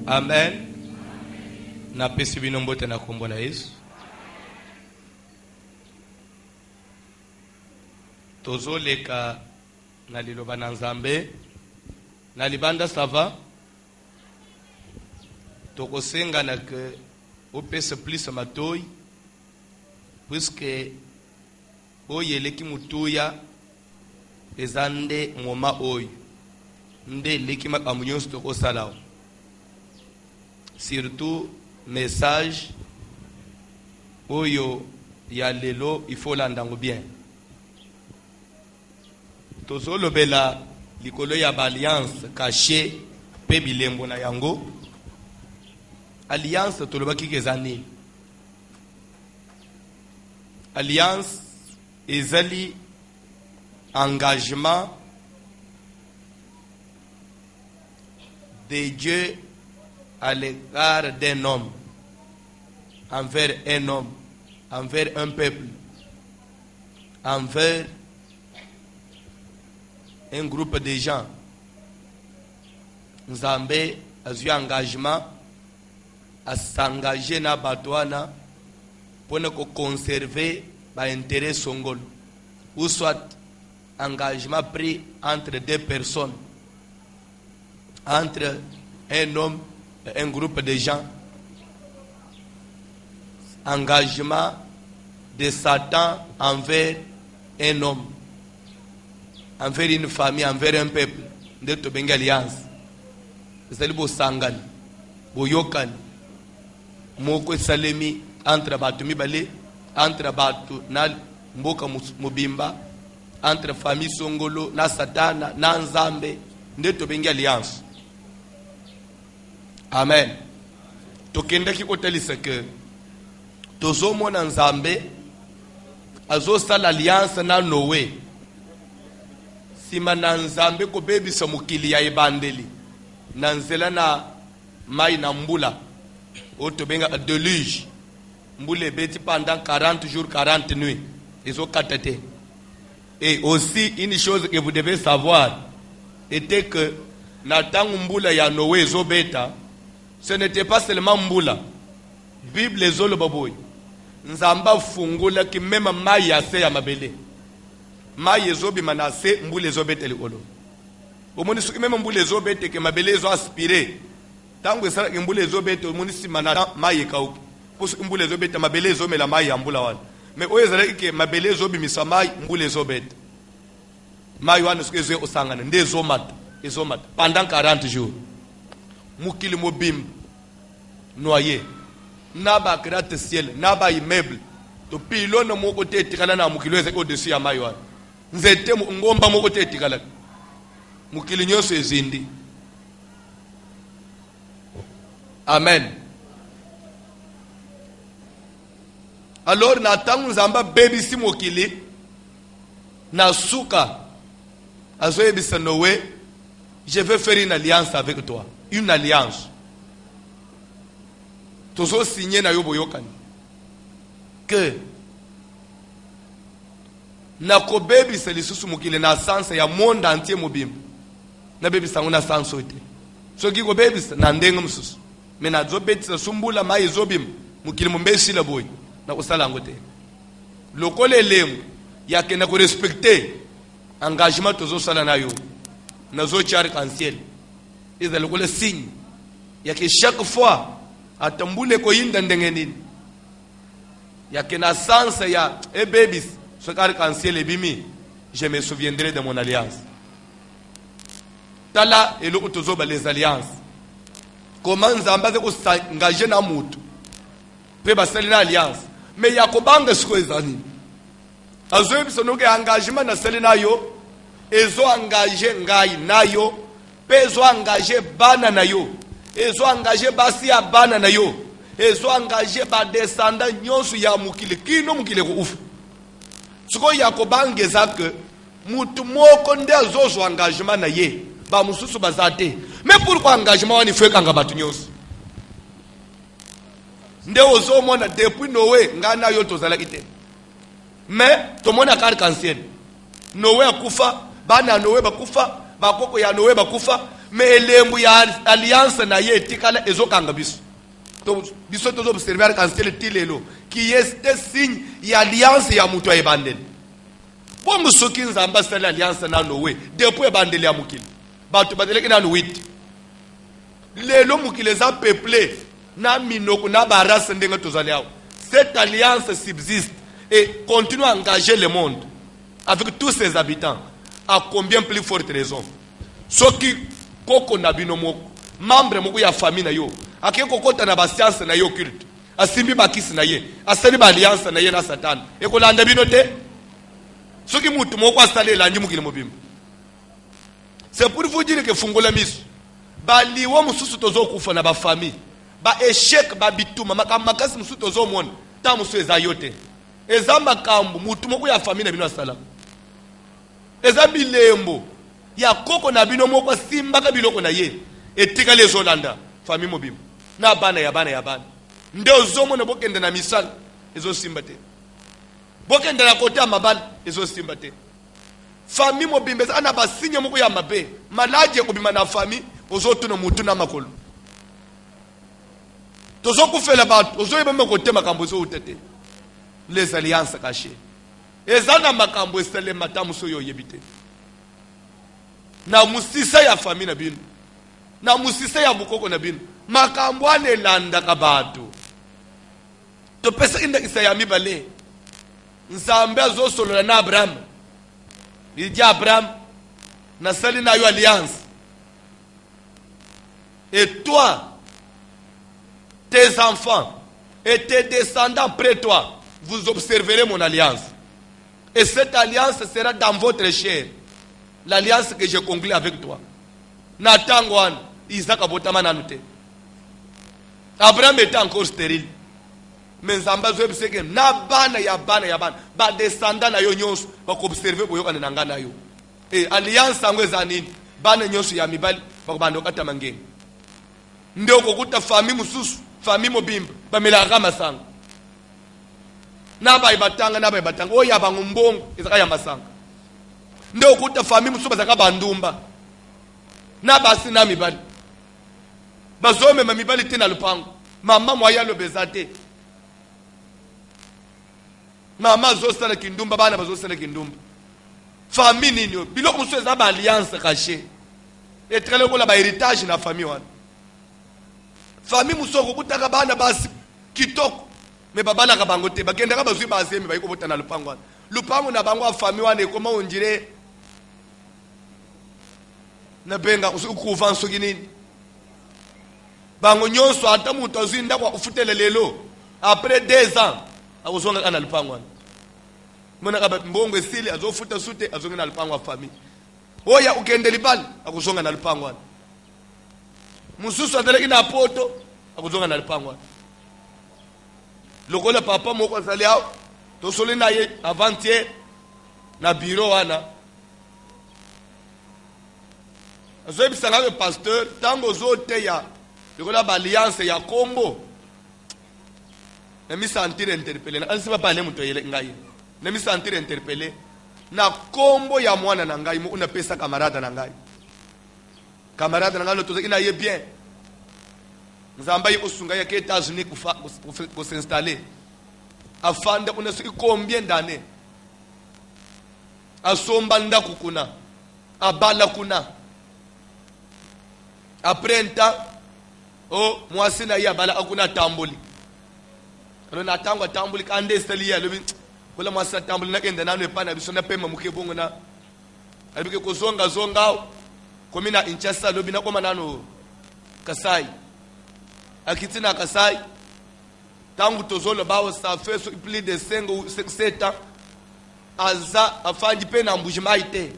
Amen. Na pesi bino mbote na kombo na Yesu. Tozoleka na liloba na Nzambe. Na libanda sava. Tokosenga na ke opese plus matoi. Puisque oyeleki mutuya ezande moma oyo. Nde leki makambo nyonso tokosala. Surtout message oyo ya lelo il faut landango bien. Tozolobela likolo ya alliance caché pe bilembo na yango. Alliance tolobaki kezani. Alliance ezali engagement de Dieu à l'égard d'un homme, envers un homme, envers un peuple, envers un groupe de gens. Nzambe azui engagement à s'engager na batouana pour ne conserver l'intérêt songolo, ou soit engagement pris entre deux personnes, entre un homme et un groupe de gens. Engagement de Satan envers un homme, envers une famille, envers un peuple. De Tobenga Alliance. C'est le beau sangan, boyokan, moko salemi entre batu mibale, entre batu na mboka mobimba, entre famille songolo na Satana na Nzambe. De Tobenga Alliance. Amen. Tokenda ki kotelisa ke tozo mona Nzambe azo sala alliance na Noé. Sima na Nzambe ko bebisa mukili ya ebandeli. Na nzela na mai na mbula. O tobenga deluge. Mbule beti pendant 40 jours 40 nuits. Ils ont katate. Et aussi une chose que vous devez savoir était que na tangu mbula ya Noé zo beta. Ce n'était pas seulement Mboula. Bible les olobaboy. Nzamba fungula ki même mai ya se ya mabele. Mai ezobi manase mbule ezobete likolo. Omoni suki même mbule ezobete ke mabele ezo aspiré. Tangu esala ke mbule ezobete omoni si manana mai ekauki. Pusu mbule ezobete mabele ezomela mai ya mbula wana. Mais oyo ezala ke mabele ezobi misa mai mbule ezobete. Mai wana suki ezo osangana nde ezomata. Ezomata pendant 40 jours. Mukili mobim noyé naba gratte ciel naba immeuble to pilone moko te tikala na mukili ezeko dessus ya mayo nzete ngomba moko te tikala mukili nyoso ezindi. Amen. Alors na tangu Nzamba baby si mokili na suka azoyebisa Noé, je vais faire une alliance avec toi. Une alliance. Tozo signé na yobo yokani. Que na ko baby se lisusu mukile na sansa ya monde entier mobimba. Na baby sangu na sanso ite. So ki ko baby na ndenga mususu. Me na zo beti sumbula mai zobim mukile mumbesi la boy. Na kusala ngote. Lokole lemu ya ke na ko respecter engagement tozo sala na yo. Na zo char cancel. Ils ont le signe. Il y a que chaque fois, à tamboule ko yinda ndengenini. Il y a que na sens ya e babies, ce arc-en-ciel bimi, je me souviendrai de mon alliance. Tala et l'autre tozoba les alliances. Comment Nzamba ko s'engager na mutu. Pe basali na alliance. Mais ya ko banga siko ezani. Azoyebi sonoke engagement na sali na yo, ezo engager ngai na yo. Pezo engagé bana na yo. Ezo engagé basi ya bana na yo. Ezo engagé ba descendant nyonso ya mukile. Kino mukile ko ufu. Siko ya ko bangeza ke mutu moko nde azozo engagement na ye. Ba mususu bazate. Mais pourquoi engagement wani fwe kanga batu nyonso? Nde ozo mona depuis Noé ngana yo tozala kite. Mais to mona arc-en-ciel. Noé akufa, bana Noé bakufa. Bakoko ya Noé bakufa, mais elembu ya alliance na ye etikala ezokanga biso biso tozobserver kansele tilelo qui est signe ya alliance ya mutu ayebandeli bongo soki nzambe asali alliance na nowe depuis ebandeli ya mokili bato bazeleki nanu 8 lelo mokili eza peuplé na minoko na barase ndenge tozali awa. Cette alliance subsiste et continue à engager le monde avec tous ses habitants. À combien plus forte raison? Soki koko na bino moko membre moko ya famille na yo ake kokota na ba science na yo culte asimbi bakisi na ye asali ba alliance na ye na Satan ekolanda bino te. Soki mutu moko asali elangi mokili mobimba. C'est pour vous dire que fungola miso baliwa mususu tozokufa na ba famille ba échec ba bituma makasi mususu tozomona ta musu eza yote eza makambo mutu moko ya famille na bino asala eza bilembo ya koko na bino moko simbaka biloko na ye etika lezolanda famille mobimba na bana ya bana nde ozomona bokende na misala ezosimba te bokende na kota mabala ezosimba te famille mobimba eza na basinye moko ya mabe malaje kobima na famille ozotuna mutu na makolo tozokufela bato ozoyeba mekote makambo ezowuta te les alliances cachées eza na makambo esalema ta muso oyo oyebi te na musisa ya famille na bino na musisa ya bukoko na bino makambo ane elandaka bato topesaki ndakisa ya mibale nzambe azosolola na Abraham idi Abraham nasali na yo alliance et toi tes enfants et tes descendants après toi vous observerez mon alliance et cette alliance sera dans votre chair, l'alliance que j'ai conclue avec toi. Natangwan Isaac abotama nanute. Abraham était encore stérile. Mais Zamba zoe biseke na bana ya bana ba descendant na yo nyonso ba ko observer boyoka na ngana yo. Et alliance angwe zanini bana nyonso ya mibali ba ko bando kata mangeni. Ndio kokuta famille mususu famille mobimba ba melaka masanga. Naba ibatanga oya bangumbongo izaka ya masanga. Ndio kuta famille mususu bazaka bandumba. Naba sina mibali. Bazome mamibali tena lupango. Mama moya lo bezate. Mama zosala kindumba bana bazosala kindumba. Famille nini biloko mususu za ba alliance cachée. Et très le ba héritage na famille wana. Famille mususu kutaka bana basi kitoko. Mais babala ka bango te bakenda ka bazwi bazemi bayiko botana lupango wana. Lupango na bango famille wana ekoma onjire na benga ukuva nsoki nini. Bango nyonso ata mutu azwi ndako ufutele lelo après 2 ans akuzonga kana lupango wana. Mona ka mbongo esili azofuta sute azonga na lupango wa famille. Oya ukende libali akuzonga na lupango wana. Mususu adeleki na poto akuzonga na lupango wana. Lokola papa moko azali awo tosoli na ye avant-hier na bureau wana azoyebisanga le pasteur tango zote ya lokola ba alliance ya kombo na mi sentir interpellé na ansi papa ale muto yele ngai na mi sentir interpellé na kombo ya mwana na ngai mo una pesa camarade na ngai lo tozaki na ye bien Nzamba yi osunga ya ke États-Unis pour s'installer. Afanda kuna soki combien d'années? Asomba ndaku kuna. Abala kuna. Après un temps, oh, mwasi na ya bala akuna tamboli. Alors na tango tamboli kande stali ya lobi. Kola mwasi tamboli na kende nanu epana biso na pema muke bongo na. Alibike kozonga zonga komina Kinshasa lobi na koma nanu Kasai. Akitina Kasai tangu tozolo bawo ça fait plus de 5 ou 7 ans aza afandi pe na mbujima ite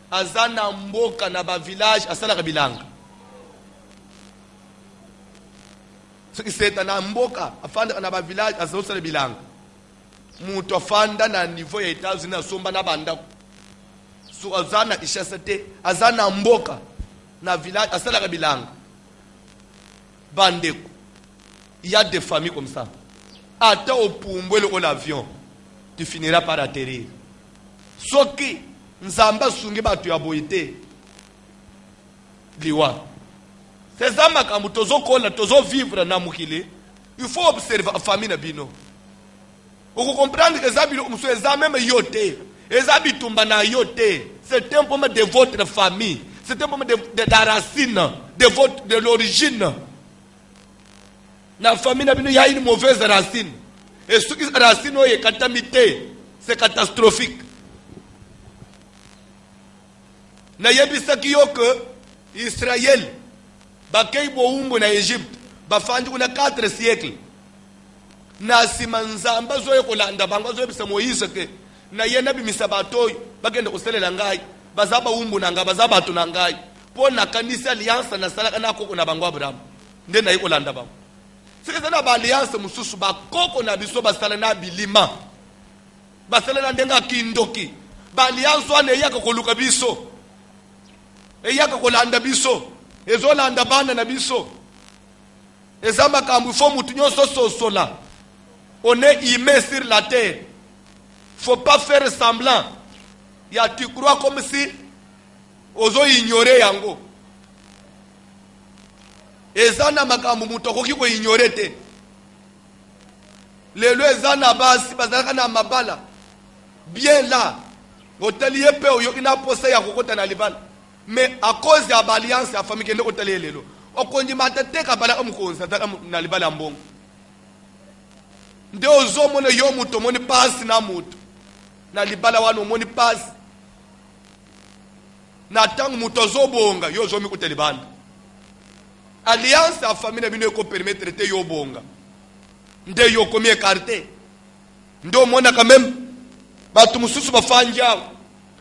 aza na mboka na ba village asala ka bilanga ce qui c'est na mboka afanda na ba village asala bilanga mutu afanda na niveau ya États-Unis asomba na banda so azana ishasate azana mboka na village asala ka bilanga. Bandeko. Il y a des familles comme ça. Attends au pumbwele ou l'avion, tu finiras par atterrir. Soki, nzamba sungi batu ya boyite. liwa. C'est ça makambo tozo kola tozo vivre na mukili. Il faut observer la famille na bino. Vous comprenez que ça monsieur ça même yote. Et ça bitumba na yote. C'est un problème de votre famille. C'est un problème de la racine, de l'origine. La famille il y a une mauvaise racine. Et ce qui est racine est calamité, c'est catastrophique. Na yebisa kiyo que Israël bakay bo umbu na Egypte bafandi kuna 4 siècles. Na simanzamba zoye kolanda bango zoye bisa Moïse ke na yena bimisa batoyi bagenda kuselela ngai bazaba umbu nanga bazaba atu nangai po na kanisa alliance na sala kana koko na bango Abraham nde na yikolanda bango sikeza na ba alliance mususu ba koko na biso basala na bilima basala na ndenga kindoki ba alliance wane yaka koluka biso eyaka kolanda biso ezolanda bana na biso ezamba kambu fo mutu nyonso sosola on est humain sur la terre. Faut pas faire semblant. Ya tu crois comme si ozo ignorer yango. Ezana makambo mutoko kiko ignorer te. Lelo ezana basi bazalaka na mabala. Bien là. Hôtelier pe oyo ina posa ya kokota na libala. Mais à cause de l'alliance ya famille kende hôtelier lelo. Okonji matete ka bala omkonza na libala mbongo. Nde ozomona yo muto moni pasi na muto na libala wano moni pasi na tangu muto ozobonga yo zomi kutelibanda alliance ya famille bino ko permettre te yo bonga nde yo komi écarté nde omona quand même batu mususu bafanja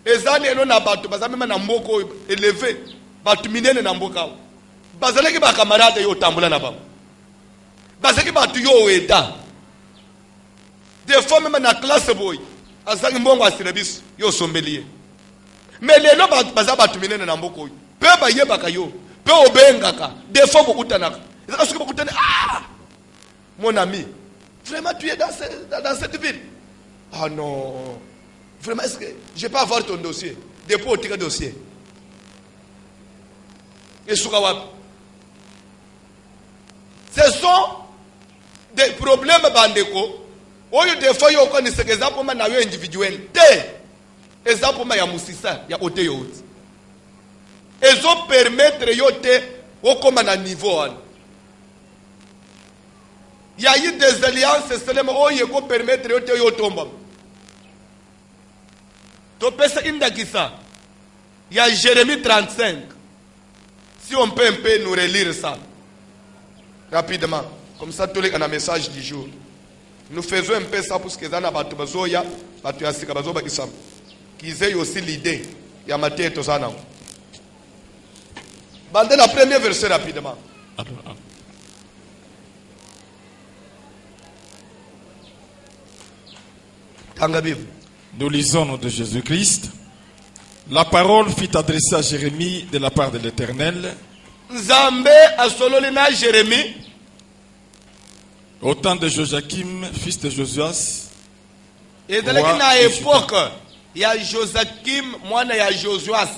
ezani eno na batu bazamema na mboko élevé batu minene na mboka bazalaki ba camarade yo tambula na bango bazalaki batu yo eta. Des fois même na classe boy azangi mbongo asirabis yo sombelier mais lelo baza batu minene na mboko pe ba yebaka yo pe obengaka des fois bokutanaka ezaka suki bokutana mon ami vraiment tu es dans cette ville ah non vraiment est-ce que je peux avoir ton dossier dépôt au tika dossier et suka wapi ce sont des problèmes bandeko. Oyo defo yo ko ni sekeza poma na yo individuel te ezapoma ya musisa ya ote yo ezo permettre yo te okoma na niveau an ya yi des alliances selema oyo ko permettre yo te yo tomba to pesa indakisa ya Jérémie 35 si on peut un peu nous relire ça rapidement comme ça tous les un message du jour. Nous faisons un peu ça pour que les batu bazoya, batu yasika bazoba kisam. Qu'ils aient aussi l'idée. Il y a Matthieu Tozana. Bandez la première verset rapidement. Nous lisons au nom de Jésus-Christ. La parole fut adressée à Jérémie de la part de l'Éternel. Nzambe asololina Jérémie. Au temps de Joachim, fils de Josias, et dans la époque, il y a Joachim, moi il y a Josias,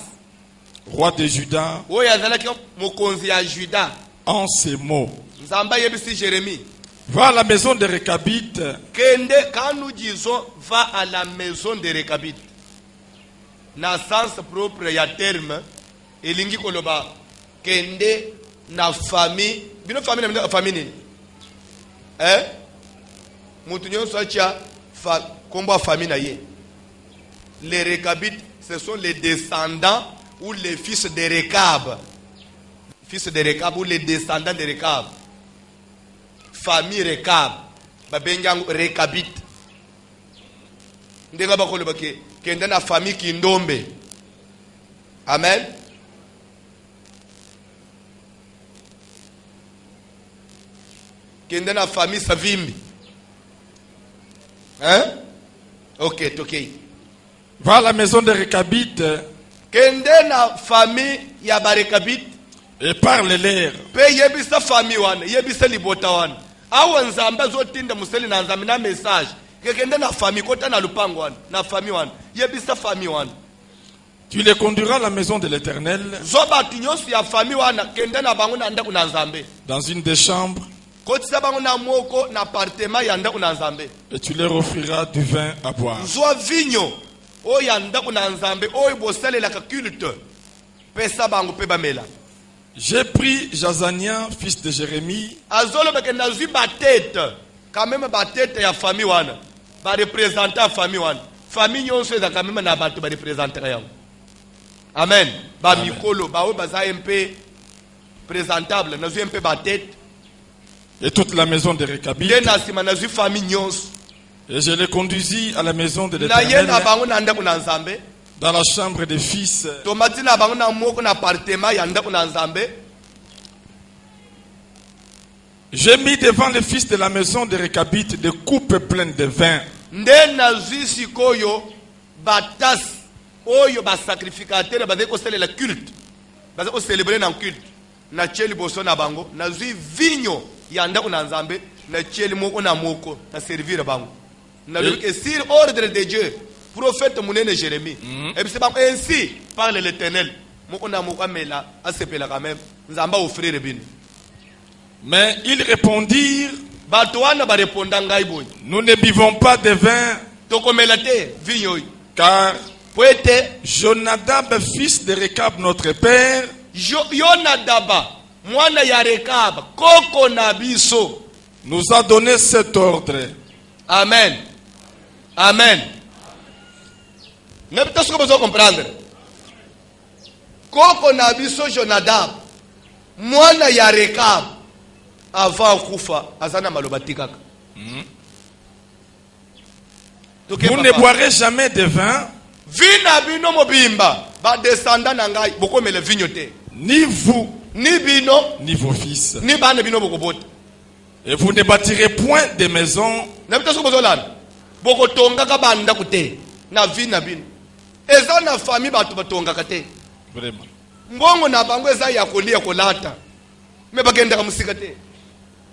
roi de Juda, oui, il y a Juda. En ces mots, Jérémie, va à la maison de Récabit. Quand nous disons va à la maison de Récabit, na sens propre, il y a terme, et lingi koloba, kende na famille, bino famille. Hein? Moutounion Sotia, combat famille naïe. Les Récabites, ce sont les descendants ou les fils de Récab. Fils de Récab ou les descendants de Récab. Famille Récab. Babengang Récabite. Ndenga bakolo bake, kenda na famille Kindombe. Amen. Kende na famille Savimbi. Hein? Ok. Va à la maison de Récabit. Kende na famille ya Barekabit. Et parle-leur. Pe yebisa famille wana, yebisa libota wana. Awa nzamba zotinda museli na nzambi na message. Kende na famille kota na lupango wana, na famille wana. Yebisa famille wana. Tu les conduiras à la maison de l'Éternel, dans une des chambres, et tu leur offriras du vin à boire. J'ai pris Jazania, fils de Jérémie, quand même batete ya famille wana ba représenter famille wana famille nyonso eza quand même na bato ba représenter yango. Amen. Ba mikolo ba we baza MP présentable na zu MP batete et toute la maison de Rekabit. Dena sima na zu famille nyonso. Et je les conduisis à la maison de l'Éternel, na bango na ndako na Nzambe, dans la chambre des fils. Tomati na bango na moko na appartement ya ndako na Nzambe. J'ai mis devant les fils de la maison de Rekabit des coupes pleines de vin. Ndena zisi koyo batas oyo ba sacrificateur ba ko célébrer la culte. Ba ko célébrer na culte. Na cheli boso na bango, na zui vinyo ya ndako na Nzambe, na cheli moko na moko na servir bango. Na le que sur ordre de Dieu, prophète Mounene Jérémie. Et puis c'est pas ainsi parle l'Éternel. Moko na moko amela asepela quand même. Nzamba offrir bin. Mais ils répondirent, nous ne buvons pas de vin, car Jonadab, fils de Rekab, notre père, nous a donné cet ordre. Amen. Amen. Ne peut-être que vous comprendre. Koko nabiso Jonadab, mwana ya Rekab. Avant kufa azana malobati kaka. Vous ne boirez jamais de vin. Vina bino mobimba ba descendant na ngai boko mele vignote. Ni vous, ni bino, ni vos fils. Ni bana bino boko bota. Et vous ne bâtirez point de maison. Na bitaso bozolana. Boko tonga ka banda kute. Na vina bino. Eza na famille batu batonga kate. Vraiment. Mbongo na bango eza ya kolia kolata. Me bagenda ka musikate.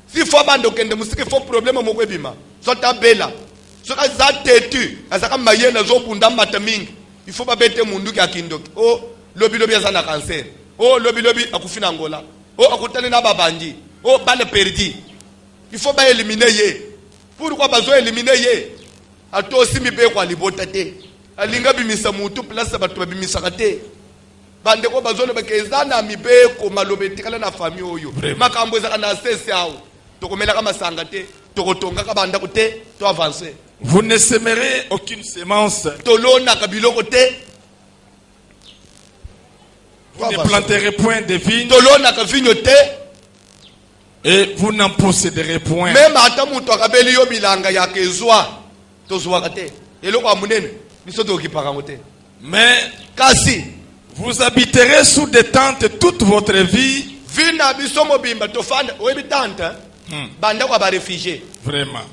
Si faut bando kende musiki faut problème moko ebima sota bela soka za tetu azaka mayena zo bunda mata mingi il faut pas bete mundu ki akindoki oh lobi lobi azana cancer oh lobi lobi akufina ngola oh akutana na babandi oh bale perdi il faut pas éliminer ye pourquoi bazo éliminer ye ato aussi mi be kwa libota te alinga bimisa mutu place batu babimisa kate bande ko bazo le bekezana mi be ko malobeti kala na famille oyo makambo ezaka na sese awo. Vous ne sèmerez aucune semence. Vous ne planterez point de vignes. Et vous n'en posséderez point. Mais vous habiterez sous des tentes toute votre vie. Banda kwa ba réfugié. Vraiment.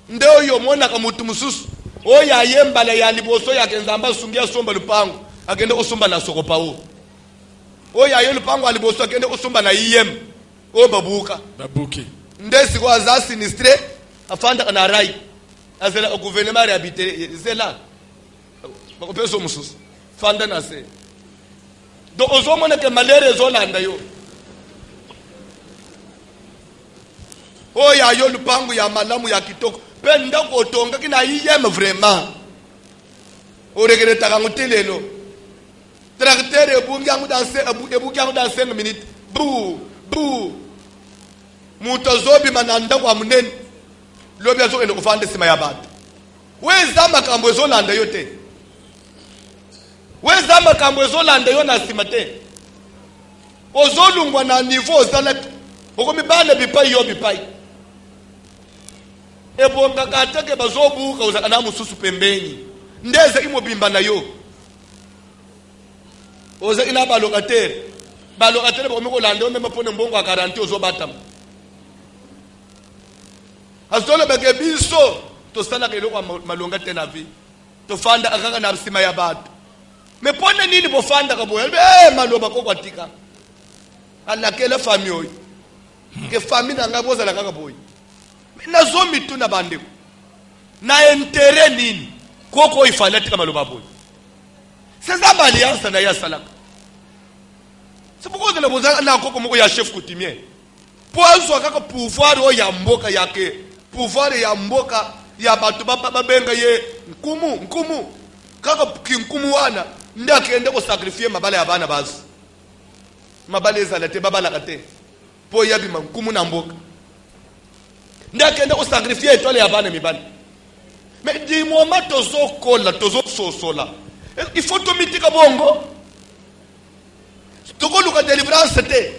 Ndeo yo mona ka mutu mususu. Oya yembala ya liboso ya kenzamba sungia somba lupango. Agende kusumba na soko pawo. Oya yo lupango aliboso agende kusumba na iyem. O babuka. Babuki. Ndesi kwa za sinistre afanda na rai. Azela gouvernement réhabité zela. Bakopeso mususu. Fanda na se. Do ozo mona ke malere zolanda yo. Oh ya yo lupangu ya malamu ya kitoko penda kotonga kina yiyeme vraiment oregreta kangutelelo tracteur ebungi yangu dans 5 minutes bu muto zobi mananda kwa munene lobi azo ene kufanda sima ya batu weza makambo ezolanda yo te weza makambo ezolanda yo na sima te ozolungwa na niveau ozala okomi bana bipai yo bipai ebonga kateke bazobuka uzaka na mususu pembeni ndeze imobimba na yo oza ina balokatere bokomiko lande o mema pone mbongo a 40 ozobatama azolo beke biso tosala ke lokwa malonga tena vi tofanda akaka na sima ya batu me pone nini bofanda ka boya maloba ko kwatika alakela famille oyo ke famille na ngaboza la kaka boy na zomi tu na bandeko na intérêt nini koko ifalati kama loba boy C'est ça l'alliance na ya salaka. C'est pourquoi on a besoin là encore comme ya chef coutumier. Pour azwa kaka pouvoir o ya mboka yake. Pouvoir ya mboka ya batu baba benga ye nkumu. Kaka kinkumu wana ndakende ko sacrifier mabale ya bana bazi. Mabale ezalate babala kate. Po ya bima nkumu na mboka. Ndakende ko sacrifier étoile ya bana mibale. Mais du moment tozo kola tozo sosola. Il faut tout mitika bongo. Toko luka délivrance te.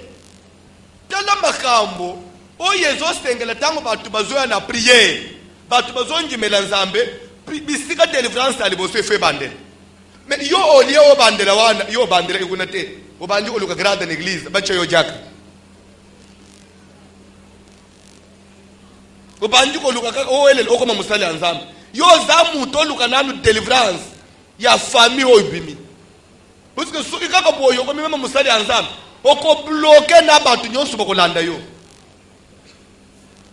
Tala makambo. Oye zo stengela tango batu bazoya na prière. Batu bazongi melanzambe. Bisika délivrance ali boso fe bandela. Mais yo olie o bandela wana. Yo bandela ikuna te. Obanji oluka grande en église. Bacha yo jaka. Obanji oluka kaka oele okoma musali anzambe. Yo zamu toluka nanu délivrance. Ya famille oibimi. Parce que soki kaka boyo ko mema musali anzambe oko bloquer na batu nyonso bakolanda yo.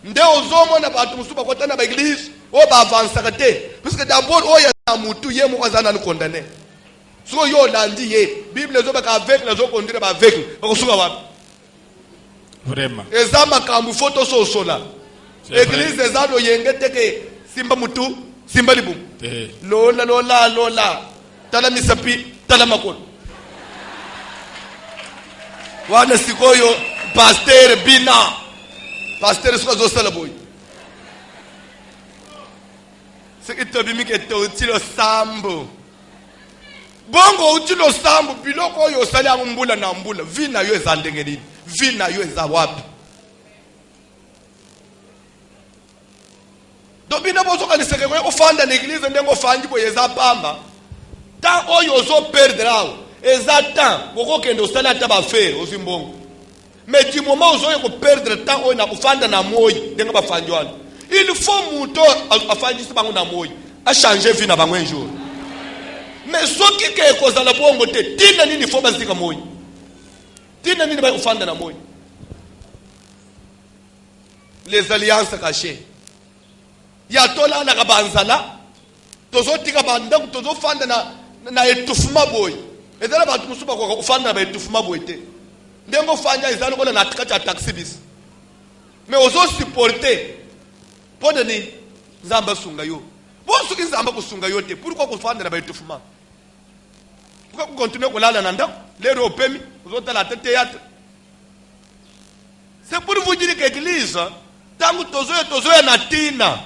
Nde ozomo na batu musuba kota na ba église o ba avancer kate parce que d'abord o ya na mutu ye mo azana ni condamner. So yo landi ye Bible zo ba ka avec na zo conduire ba avec ko suka wapi. Vraiment. Ezama kambu photo so sola. Église ezalo yengete ke simba mutu simba libu. Lola. Tala misapi, tala makolo. Wana sikoyo, pasteur bina. Pasteur suka zosala boy. Sekito bimike to utilo sambo. Bongo utilo sambo, biloko yo sali mbula na mbula. Vina yo ezandengeni. Vina yo ezawapi. Dobina bozo kaniseke kwe ofanda na église ndengo fanji boye ezapamba. Tant oyo zo perdra ezatan boko kendo sala taba faire ozimbongo. Mais du moment où on perdre temps on a kufanda na moyi ndenga bafanjwana. Il faut muto afanji sibango na moyi a changer vie na bango un jour. Mais soki ke kozala bongo te tina nini faut bazika moyi. Tina nini ba kufanda na moyi. Les alliances cachées. Ya tola na kabanzala tozo tika banda tozo fanda na etufuma boy ezala batu musuba ko fanda ba etufuma boy te ndengo fanya ezala ko na tika cha taxi bis mais ozo supporter pode ni nzamba sunga yo bonso ki nzamba kusunga yo te pourquoi ko fanda na ba etufuma pourquoi ko continuer ko lala na ndako lero opemi ozo tala tete yate. C'est pour vous dire que l'église tangu tozo na tina.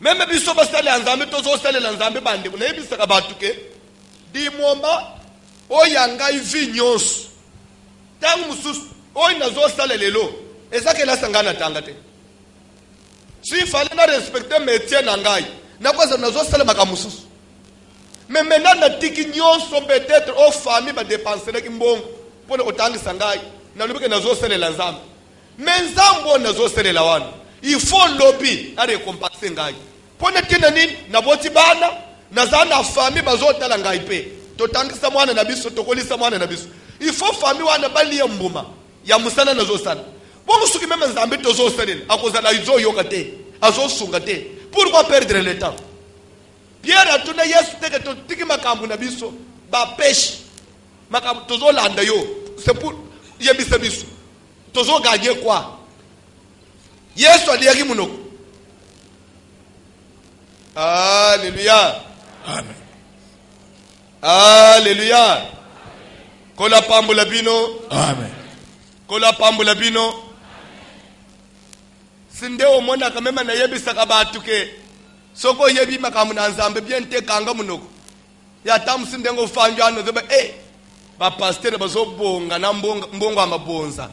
Même biso basale anzambe tozo sale lanzambe bande ko nebisa ka batuke di momba oyanga ivi nyos tangu mususu oyi nazo sale lelo ezake la sangana tangate si fallait na respecter métier na ngai na kwaza nazo sale makamususu mais maintenant na tiki nyonso peut-être aux famille ba dépenser ki mbongo pona otangisa ngai na lubike nazo sale lanzambe mais nzambo nazo sale la wana il faut lobby na récompenser ngai. Pone tina nini na boti bana na zana famille bazotala ngai pe totangisa mwana na biso tokolisa mwana na biso il faut famille wana bali ya mbuma ya musana na zosana bongo suki meme nzambe tozo salela akozala izo yokate azo sunga te pourquoi perdre le temps. Pierre atuna Yesu teke totiki makambu na biso ba pêche makambu tozo landa yo c'est pour yebisa biso tozo gagner quoi. Yesu aliyaki munoko. Alléluia. Amen. Alléluia. Kola pambula bino. Amen. Kola pambula bino. Sinde omona kamema na yebisa kabatu ke soko yebi makamu na nzambe bien te kanga munoko. Ya tamu sinde ngo fanjwa no zeba ba pasteur bazo bonga na mbongo amabonza.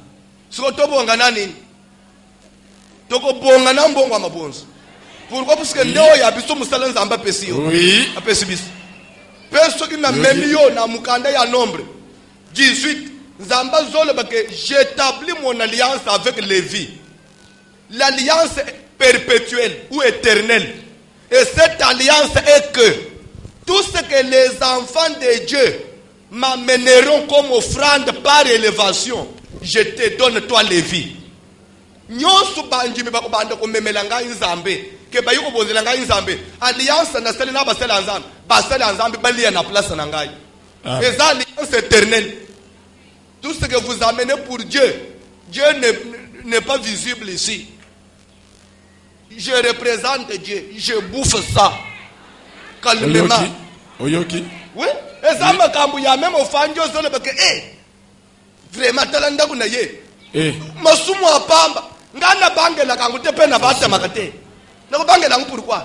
Soko tobonga nani? Toko bonga na mbongo amabonza. Pourquoi? Parce que ndeo ya biso musala nzamba pesi yo. Oui. Apesi biso. Peso ki na memio na mukanda ya nombre 18 nzamba zolo bake j'établis mon alliance avec Lévi. L'alliance perpétuelle ou éternelle. Et cette alliance est que tout ce que les enfants de Dieu m'amèneront comme offrande par élévation, je te donne toi Lévi. Nyonso banjimi bakubanda ko memela ngai nzambe ke ba yuko bozela ngai nzambe alliance na sele na basela nzambe basela nzambe balia na place na ngai les alliances éternelles. Tout ce que vous amenez pour Dieu, Dieu n'est pas visible ici. Je représente Dieu, je bouffe ça calmement. Oyoki. Oui, et ça m'a cambié même au fanjo zone parce que vraiment talanda kuna ye. Masumu apamba ngana bangela kangute pe na bata makate. Na bangela ngu pourquoi?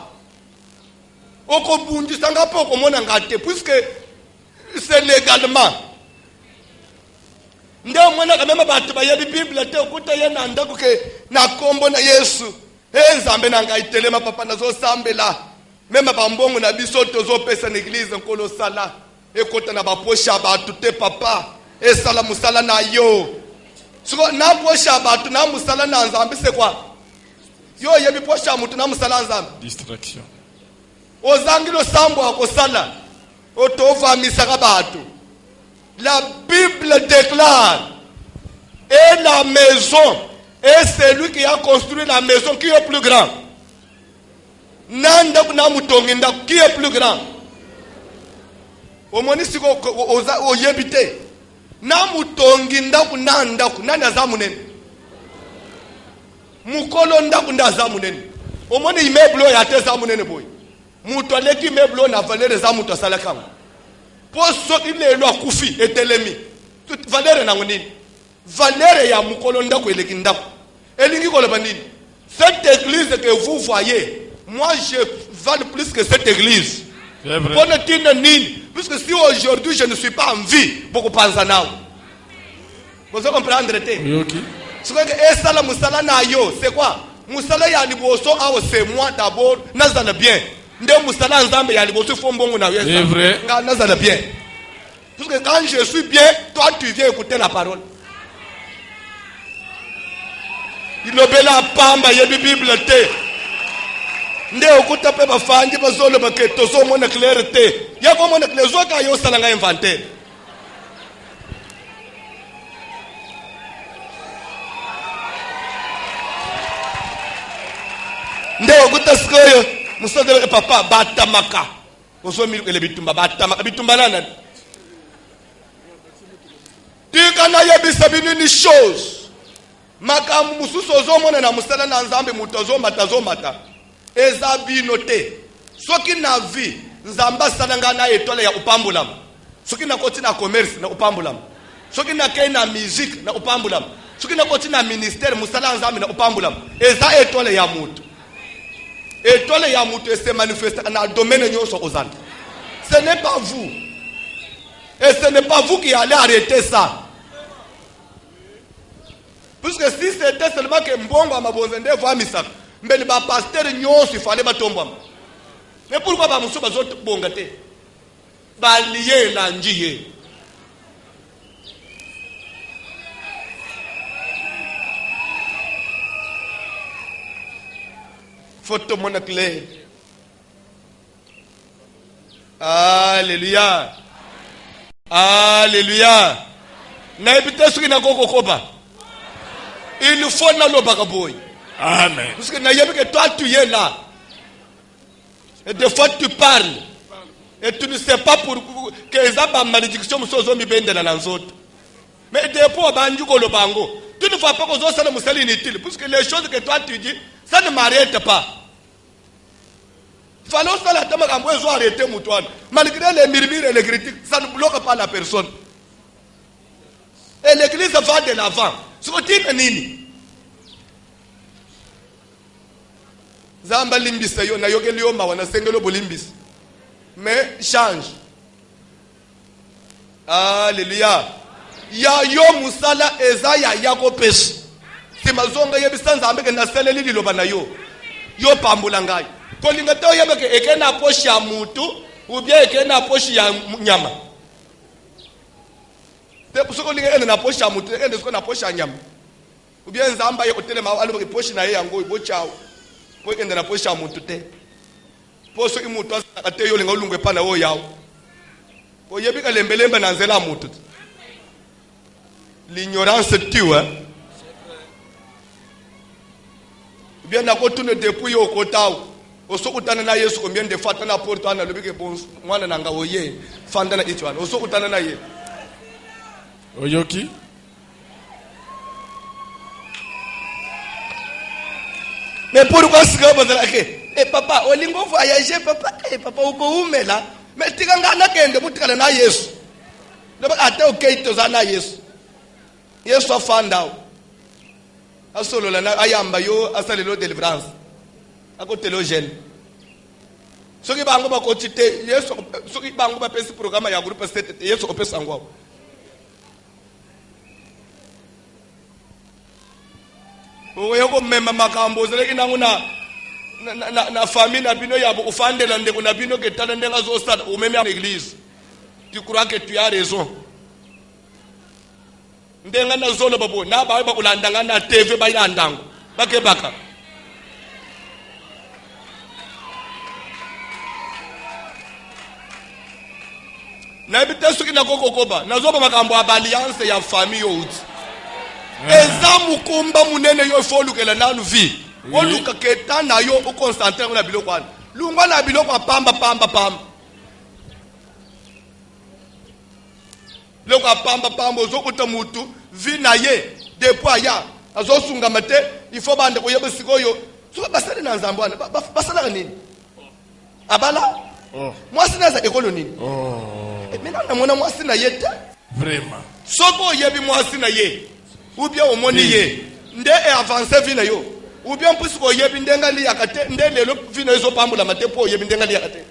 Oko bunji sanga po ko mona ngate puisque c'est légalement. Ndio mwana kama batu ba yebi Bible te okuta yena ndaku ke na kombo na Yesu. Nzambe na ngai telema papa nazo sambela. Même ba mbongo na biso tozo pesa na église nkolo sala. Ekota na ba posha batu te papa. E sala musala na yo. Siko na posha batu na musala na nzambe c'est quoi? Yo yebi posha mutu na musala nzambe. Distraction. Ozangilo sambo akosala. Otova misaka batu. La Bible déclare et la maison et celui qui a construit la maison qui est plus grand. Nanda kuna mutonginda qui est plus grand. Omoni siko oyebite. Na mutonginda kunanda kunanda zamunene. Mukolo ndakunda zamunene. Omoni immeuble ya te zamunene boy. Muto aleki immeuble na valeur za muto salaka. Poso ile lo akufi etelemi. Toute valeur na ngonini. Valeur ya mukolo ndako eleki ndako. Elingi ko loba nini? Cette église que vous voyez, moi je vale plus que cette église. C'est vrai. Puisque si aujourd'hui je ne suis pas en vie, beaucoup pensent à nous. Vous comprenez? C'est quoi que Esala Musala na yo? C'est quoi? Musala ya liboso awo c'est moi d'abord, nazana bien. Nde Musala nzambe ya liboso fombongo na yo. C'est vrai. Nazana bien. Parce que quand je suis bien, toi tu viens écouter la parole. Il obéla pamba yebi Bible te. Nde okuta pe bafanji bazolo bake tozo mona clarté. Ya ko mona clarté zoka yo sala nga inventer. Nde okuta skoyo musodele papa batamaka. Ozo milu ele bitumba batamaka bitumba nana. Tika na yebisa binini chose. Makamu mususu ozomona na musala na nzambe mutozo mata. Eza binote. Soki na vie nzamba salanga na etole ya upambulam. Soki na koti na commerce na upambulam. Soki na kei na musique na upambulam. Soki na koti na ministère musala nzambe na upambulam. Eza etole ya mutu. Etole ya mutu se manifeste na domaine nyonso ozana. Ce n'est pas vous. Et ce n'est pas vous qui allez arrêter ça. Puisque si c'était seulement que mbongo amabonzende voa misaka, mbele ba pasteur nyonso il fallait batomba. Mais pourquoi ba muso bazote bonga te? Ba lié la njiye. Photo monaclé. Alléluia. Alléluia. Na ebite suki na koko koba. Il faut na lo bagaboy. Amen. Parce que que toi tu es là. Et des fois tu parles. Et tu ne sais pas pour que les abats malédiction musozo mi bende na nzoto. Mais des fois banju ko lo bango. Tu ne vois pas que ça ne musali inutile parce que les choses que toi tu dis, ça ne m'arrête pas. Fallait aussi la tama kambo ezo arrêter mutoine. Malgré les murmures et les critiques, ça ne bloque pas la personne. Et l'église va de l'avant. Soutine nini? Zamba limbisa yo na yogeli yo ma wana sengelo bolimbis. Mais change. Alléluia. Ya yo musala ezaya yako pesi. Simazonga yebisa nzambe ke na seleli liloba na yo. Yo pambula ngai. Kolinga to yebeke ekena poshi ya mutu ou bien ekena poshi ya nyama. Puisque on a poche à mouton, on a poche à nyam. Ou bien Zamba, il y a une poche à yango, il y a une poche à mouton. Pour ceux qui mouton, à Théo, les Golungue Panao Yao. Pour y avoir les Belemba Nanzela mouton. L'ignorance tue, hein. Ou bien, on a continué depuis au Kotao. osokutana na Yesu combien de fois tana porte ana lobike bon mwana nanga oye fanda na itwana osokutana na ye Oyoki? Mais pourquoi ce que vous avez eh papa olingo voyager papa eh papa uko umela mais tikanga na kende butikala na Yesu loba ate okay to zana Yesu Yesu afanda asolo la na ayamba yo asalelo deliverance akotelo jeune soki bango bakotite Yesu soki bango ba pesi programme ya groupe 7 Yesu opesa ngwa oyo ko memma makambo zele kinangu na famille na bino yabo ufandela ndeko na bino ke tala ndenga zo stade au même en église tu crois que tu as raison ndenga na zolo babo na ba ulandanga na TV ba ilandango bake baka na bitesu kina kokokoba nazoba makambo aba alliance ya famille youth ezamu kumba munene yo folukela nanu vi oluka keta na yo o concentre na biloko ana lunga na biloko pamba loko pamba ozokuta mutu vi na ye depuis aya azosunga mate il faut bande ko yebe sikoyo so basale na nzambwana basala nini abala moi sinaza ekolo nini maintenant na mona moi sina yete Vraiment. soko yebi moi sina ye ou bien au moni ye nde e avancer vi na yo ou bien plus ko yebi ndenga li yakate nde lelo vi na yo pambula mate po yebi ndenga li yakate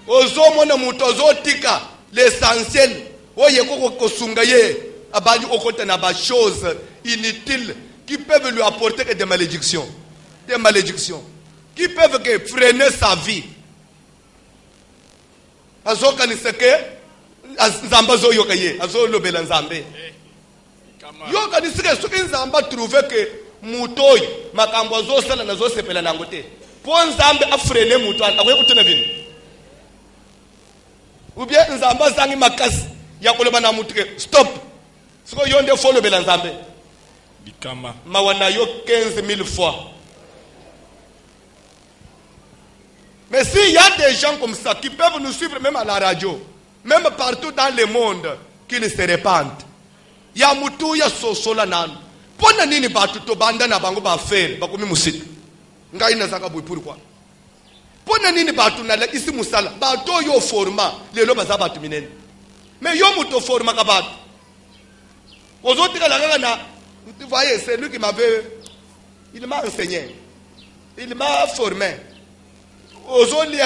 ozo mona muto ozotika l'essentiel oye koko kosunga ye abali okota na ba choses inutiles qui peuvent lui apporter que des malédictions qui peuvent que freiner sa vie azoka ni seke nzamba zo yoka ye azolobela nzambe yoka ni seke soki nzamba trouver que mutoyi makambo azosala na zosepela nango te po nzambe afrene muto akoye kutuna bino ou bien nzamba zangi makasi ya koloba na mutu ke stop siko yo nde folobela nzambe Bikama. mawana yo 15 000 fois. Mais s'il y a des gens comme ça qui peuvent nous suivre même à la radio, même partout dans le monde, qu'ils se répandent. Ya mutu ya sosola nanu. Pona nini batu to banda na bango ba faire bakomi musika. Ngai na zaka boy pourquoi? Pona nini batu na la isi musala batu yo forma lelo baza batu minene. Mais yo muto forma ka batu. Ozoti kala kala na vous voyez, c'est lui qui m'avait il m'a enseigné. Il m'a formé. Aujourd'hui,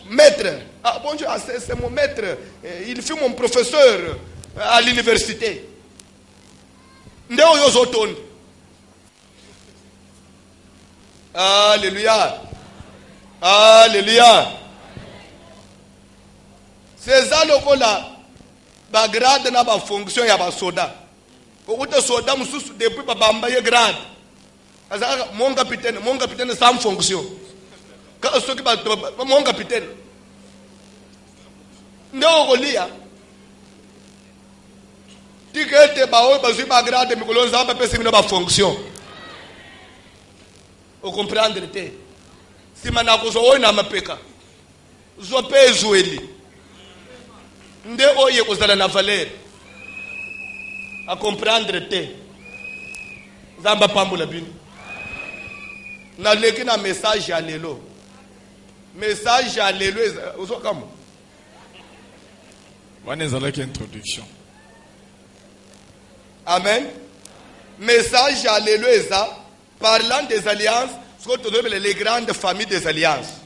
maître, ah, bonjour, c'est mon maître, il fut mon professeur à l'université. Alléluia. Alléluia. C'est ça le là, ba grade na ba fonction ya ba soda. Okuta soda mususu depuis ba bamba ye grade. Azaka mon capitaine sans fonction. Ka soki ba mon capitaine. Ndo kolia. Tikete ba o ba ba grade mikolo nzamba pese mino ba fonction. O comprendre te. Si manako zo ona mapeka. Zo pezweli. Nde oye kozala na valeur. À comprendre te. Zamba pambula bino. Na leki na message ya lelo. Message ya lelo ozo kamo. Wanezala ki introduction. Amen. Message ya lelo eza parlant des alliances, ce qu'on appelle les grandes familles des alliances.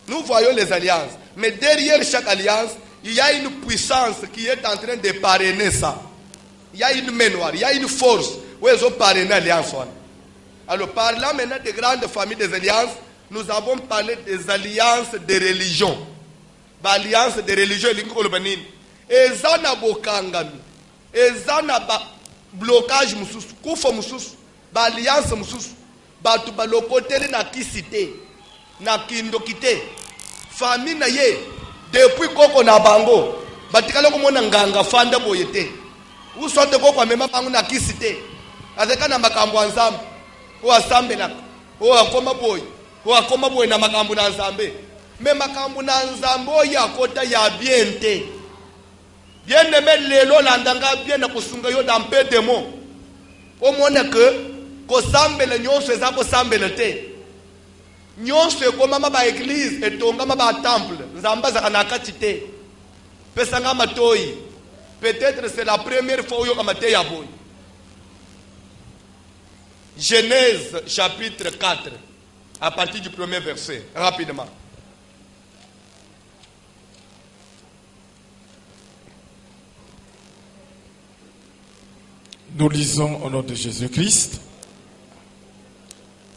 Nous voyons les alliances, mais derrière chaque alliance, il y a une puissance qui est en train de parrainer ça. Il y a une mémoire, il y a une force où ils ont parrainé l'alliance. Alors, parlant maintenant des grandes familles des alliances, nous avons parlé des alliances de religion. Alliance de religion, et ça n'a pas et ça n'a pas blocage, kufa mususu, alliance mususu, batu balokotele na kisite, na kindokite, famille na ye, depuis koko na bango, batikala komona nganga fanda boyete. usote ko kwa mema bangu na kisite azeka na makambo anzambe o asambe na o akoma boy na makambo na nzambe me makambo na nzambe ya kota ya biente bien aimé lelo landanga bien na kusunga yo dans peu de mots o mona que ko sambela nyonso eza ko sambela te nyonso ekoma ba église etonga ba temple nzamba za na kati te pesanga matoyi peut-être c'est la première fois yo kamate ya boy. Genèse chapitre 4 à partir du premier verset rapidement. Nous lisons au nom de Jésus-Christ.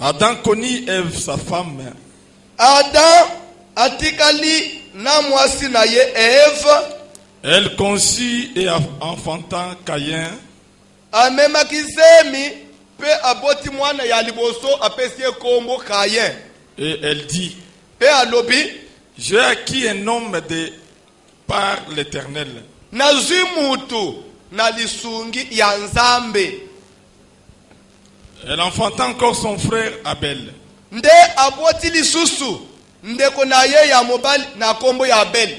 Adam connut Ève, sa femme. Adam atikali na mwasi na ye Ève. Elle conçut et enfanta Caïn. Amemaki zemi pe aboti mwana ya liboso apesi kombo Caïn. Et elle dit, pe alobi, j'ai acquis un homme par l'Éternel. Nazwi mutu na lisungi ya Nzambe. Elle enfanta encore son frère Abel. Nde aboti lisusu ndeko na ye ya mobali na kombo ya Abel.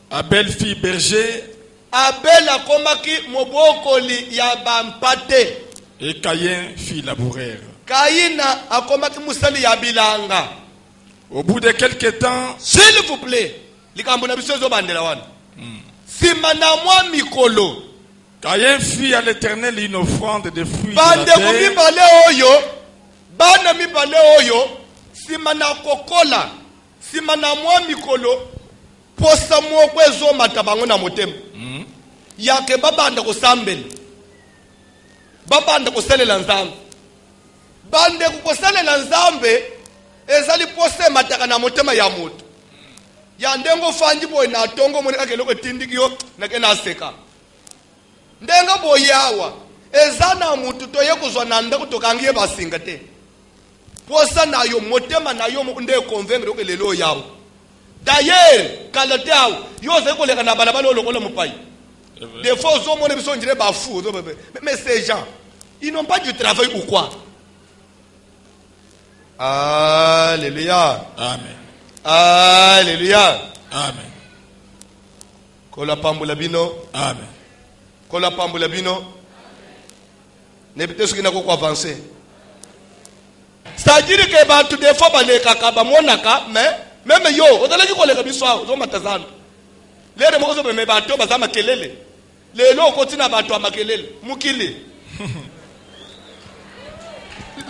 Abel fit berger. Abel akomaki mobokoli ya bampate. Et Caïn fit laboureur. Kaina akomaki musali ya bilanga. Au bout de quelques temps, s'il vous plaît, likambo na biso zo bandela wana. Sima na mwa mikolo. Caïn fit à l'Éternel une offrande de fruits de Bande la terre. mibale oyo, bana mibale oyo, sima na kokola, sima na mwa mikolo, posa mwokwe zo matabango na motema. Yake babanda kusambele. Babanda kuselela nzambe. Bande kukoselela nzambe, ezali pose mataka na motema ya moto. Ya ndengo fanji boy na tongo mwene kake loko tindikyo na kena seka. Ndenga boyawa ezana mutu toye kuzwa nanda kutokangiye basinga te posa nayo motema nayo nde convaincre ko lelo yawo d'ailleurs kalate yawo yoze ko leka na bana balo lokola mupai des fois zo mone biso njire ba fou mais ces gens ils n'ont pas du travail ou quoi. Alléluia. Amen. Alléluia. Amen. Kola pambula bino. Amen. Kola pambula bino. Ne peut-être ce qui n'a pas avancé. C'est-à-dire que bah tout des fois bah les kakaba monaka mais même yo odala ki koleka biswa zo matazana. Lere mo zo me bato bazama kelele. Lelo kotina bato amakelele mukili.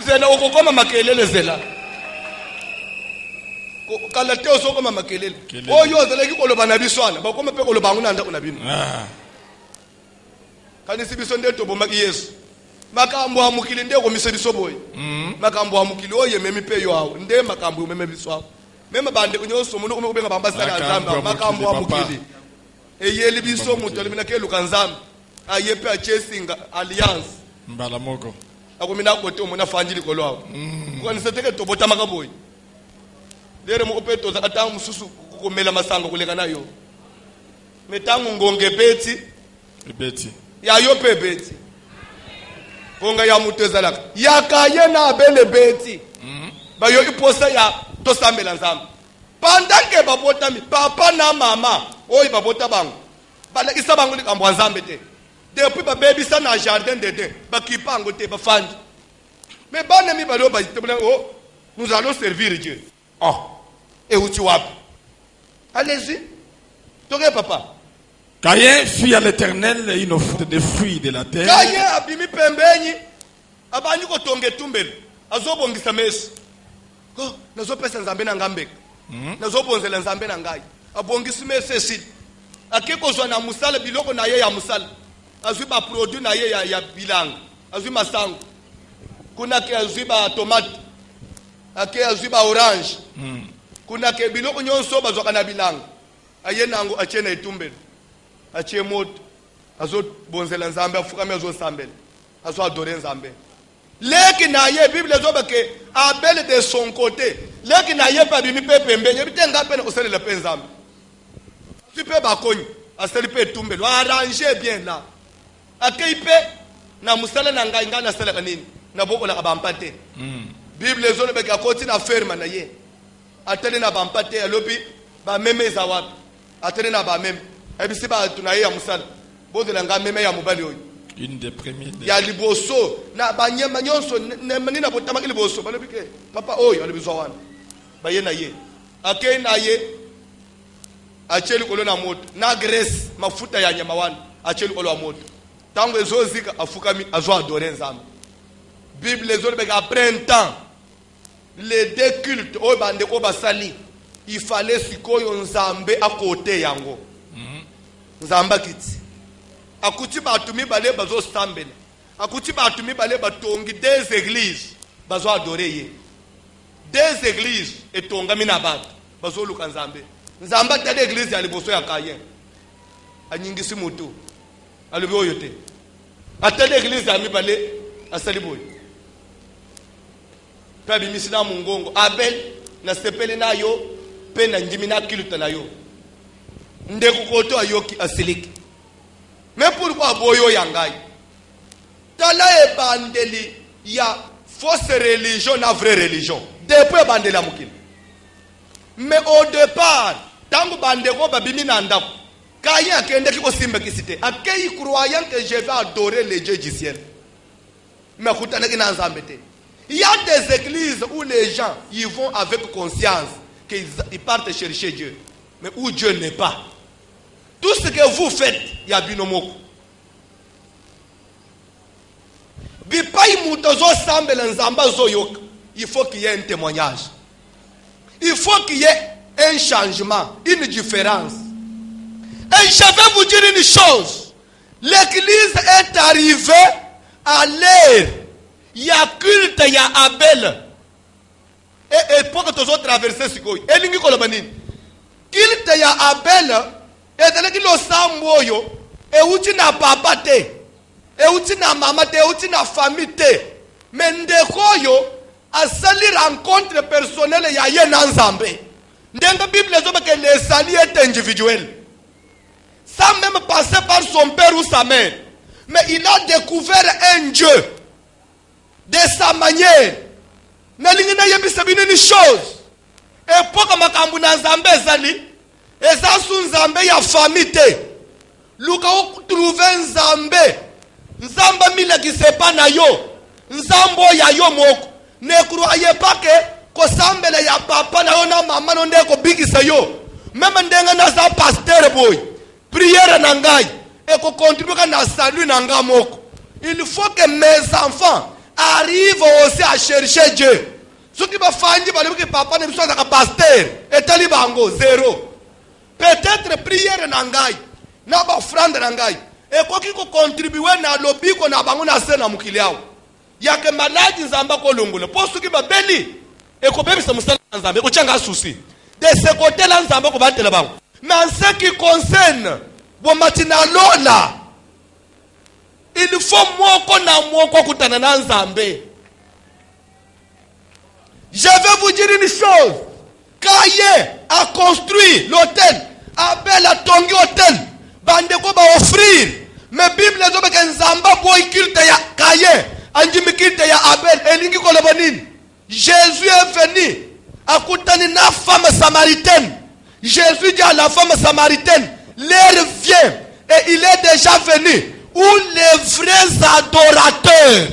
Zena okokoma makelele zela. Kala teo soko mama makelele. Oyo zela ki koloba na biswana bakoma pe koloba nguna nda kuna bino. Kanisi biso nde to bomaki Yesu. Makambo amukili nde ko misebiso boy. Makambo amukili oye memi pe yo awo nde makambo meme biswa. Meme bande kunyoso muno kubenga bamba sala nzamba makambo amukili. Eyeli biso muto limina ke lukanzamba. Ayepe a chesinga alliance. Mbala moko. Akomina kote omona fanjili kolwa. Kwa niseteke to bota makaboy. Lere mo peto za ata mususu kukomela masango kuleka nayo. Metangu ngonge beti. Ya yo pe beti. Konga ya mutezalaka. Ya kaye na abele beti. Ba yo iposa ya tosambela nzambe. Pandange babota mi papa na mama oyi babota bango. Bala isa bango likambo nzambe te. Depuis ba baby sa na jardin de ba kipango te ba fandi. Mais bana mi balo ba oh nous allons servir Dieu. Oh. Et où tu vas? Allez-y. Toge papa. Caïn fit à l'Éternel une offrande de fruits de la terre. Caïn abimi pembeni. Abani ko tonge tumbele. Azobongisa meso. Ko nazo pesa nzambe na ngambe. Nazo bonzela nzambe na ngai. Abongisi meso esi. Akeko zwa na musala biloko na ye ya musala. Azwi ba produit na ye ya bilanga. Azwi masango. Kuna ke azwi ba tomate. Ake azwi ba orange. Kuna ke biloko nyonso bazwa kana bilanga. Aye nango achena itumbele. Achie moto. Azo bonzela nzambe afukame azo sambele. Azo adorer nzambe. Leki na ye Bible zoba ke Abel de son côté. Leki na ye pa bimi pe pembe. Nyebite ngape na osele le pe nzambe. Tu peux bakonyi. Aseli pe tumbele. Arranger bien là. akeipe na musala na ngai ngana sala kanini na boko la bampate Bible zone beka koti na ferma na ye atele na bampate alobi ba meme za wapi atele na ba meme ebisi ba tunaye ya musala bozo la nga meme ya mobali oyo une des premières ya liboso na banyema nyonso nina botama ke liboso balobi ke papa oyo alobi zo wana ba ye na ye akei na ye acheli kolo na moto na grace mafuta ya nyama wana acheli kolo wa moto tango ezozika afukami azo adorer nzambe Bible ezole beka après un temps les deux cultes oyo bande ko basali il fallait sikoyo nzambe à côté yango nzamba kiti akuti batumi bale bazo stambela akuti batumi bale batongi des églises bazo adorer ye des églises etonga mina bato bazo luka nzambe nzamba tele église ya liboso ya kayen anyingisi mutu alobi oyo te atele église ya mibale asali boyo pe bimisi na mungongo Abel na sepele na yo pe na ndimi na kiluta na yo ndeko koto ayoki asiliki mais pourquoi boyo yangai tala e bandeli ya fausse religion na vraie religion depuis bandeli ya mukili mais au départ tango bandeko babimi na ndako Kayen akende kiko simba kisite akei croyant que je vais adorer les dieux du ciel mais kutana kina nzambe te. Il y a des églises où les gens ils vont avec conscience qu'ils partent chercher Dieu mais où Dieu n'est pas. Tout ce que vous faites il y a binomoko bipai mutozo sambe nzamba zoyoka. Il faut qu'il y ait un témoignage, il faut qu'il y ait un changement, une différence. Et je vais vous dire une chose, l'église est arrivée à l'ère, il y a culte, il y a Abel. Et pour que tu sois traversé ce coup, et l'ingé kolobanine, culte, il y a Abel, et dans le kilo samboyo, et où tu n'as papa te, et où tu n'as maman te, et où tu n'as famille te, mais ndekoyo, à sali rencontre personnelle, il y a yen ensemble. Dans la Bible, les salis est individuel. Sans même passer par son père ou sa mère. Mais il a découvert un Dieu de sa manière. Mais il n'a pas une chose. Et pour que makambu na nzambe ezali, ezasu nzambe ya famille. Luka trouver nzambe. Nzamba mila qui se pas na yo. Nzambo ya yo moko. Ne croyez pas que kosambele ya papa na yo na mama no ndeko bigisa yo. Même ndenga na za pasteur boy. Prière nangai et qu'on contribue à salut nanga moko. Il faut que mes enfants arrivent aussi à chercher Dieu. Ce qui va faire que papa ne soit pas pasteur et talibango zéro. Peut-être prière nangai, na ba offrande nangai et quoi qui contribue na lobby ko na bango na sena mukiliao. Ya que maladi nzamba ko longola. Pour ce qui va beli et ko bebe sa musala nzamba ko changa souci. De ce côté là nzamba ko batela bango. Mais en ce qui concerne Lola, il faut moi kutana na nzambe. Je vais vous dire une chose. Kaye a construit l'hôtel. Abel a tongi l'hôtel. Bandeko ba offrir. Mais Bible zo beka nzamba boy culte ya Kaye. Anjimi culte ya Abel. Elingi kolobanini. Jésus est venu. Akutani na femme samaritaine. Jésus dit à la femme samaritaine, l'heure vient et il est déjà venu où les vrais adorateurs,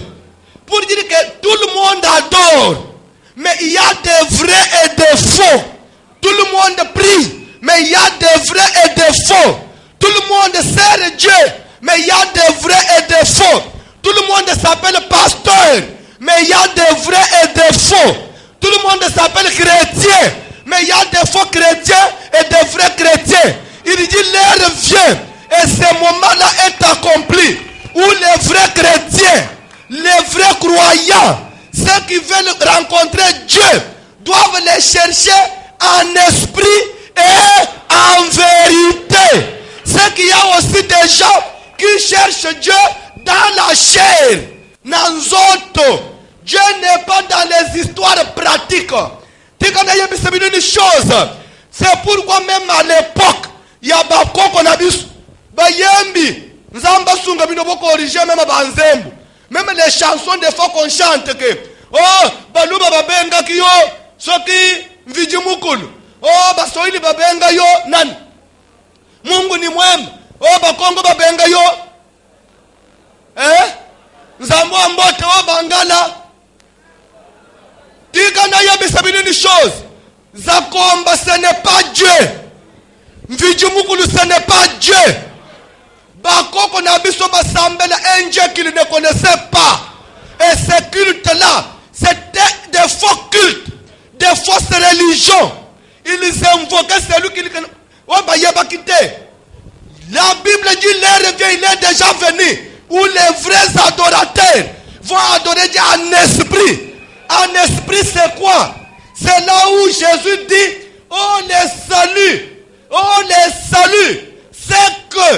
pour dire que tout le monde adore, mais il y a des vrais et des faux. Tout le monde prie, mais il y a des vrais et des faux. Tout le monde sert Dieu, mais il y a des vrais et des faux. Tout le monde s'appelle pasteur, mais il y a des vrais et des faux. Tout le monde s'appelle chrétien, mais il y a des faux chrétiens et des vrais chrétiens. Il dit l'heure vient et ce moment-là est accompli où les vrais chrétiens, les vrais croyants, ceux qui veulent rencontrer Dieu, doivent les chercher en esprit et en vérité. C'est qu'il y a aussi des gens qui cherchent Dieu dans la chair. Nanzoto. Dieu n'est pas dans les histoires pratiques. Une chose, c'est pourquoi même à l'époque, il y a Bakoko Nabis, Bayembi, Nzamba sunga bino boko origine même banzembo. Même les chansons des fois qu'on chante que oh baluba babenga kiyo soki mviji mukulu. Oh basoili babenga yo nani? Mungu ni mwema. Oh bakongo babenga yo. Nzambo ambote oh bangala. Tika na yo bisabini ni chose. Zakomba ce n'est pas Dieu. Mviji mukulu ce n'est pas Dieu. Bakoko na biso basambela un Dieu qu'ils ne connaissaient pas. Et ces cultes-là, c'était des faux cultes, des fausses religions. Ils invoquaient celui qui... La Bible dit l'heure vient, il est déjà venu, où les vrais adorateurs vont adorer Dieu en esprit. En esprit, c'est quoi? C'est là où Jésus dit, oh les saluts, c'est que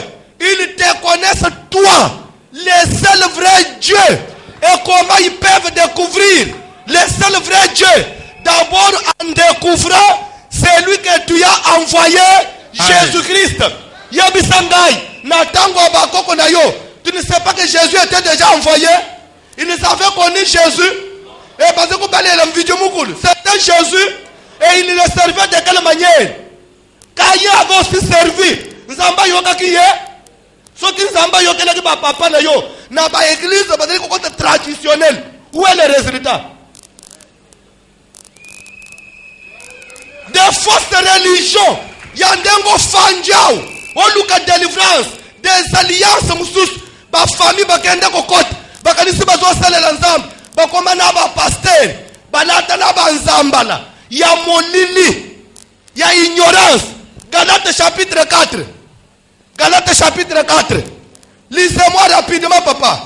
ils te connaissent toi, le seul vrai Dieu. Et comment ils peuvent découvrir le seul vrai Dieu? D'abord en découvrant celui que tu as envoyé, Jésus-Christ. Yabisangai, Natango Abakoko Nayo. Tu ne sais pas que Jésus était déjà envoyé? Ils avaient connu Jésus. Et parce que vous parlez de vidéo Moukoul, c'était Jésus. Et il le servait de quelle manière? Kaye avait aussi servi. Nzamba Yoka Kiye. Ce qui Nzamba Yoka Kiye papa na yo. Na ba église traditionnelle. Où est le résultat? Des fausses religions. Yandengo Fanjao. Oluka délivrance. Des alliances moussous. Ba famille bakende kokot. Bakanisi bazo salela nzamba. Bakoma na ba pasteur. Balata na ba nzambala. Ya molili. Ya ignorance. Galates chapitre 4. Galates chapitre 4. Lisez-moi rapidement, papa.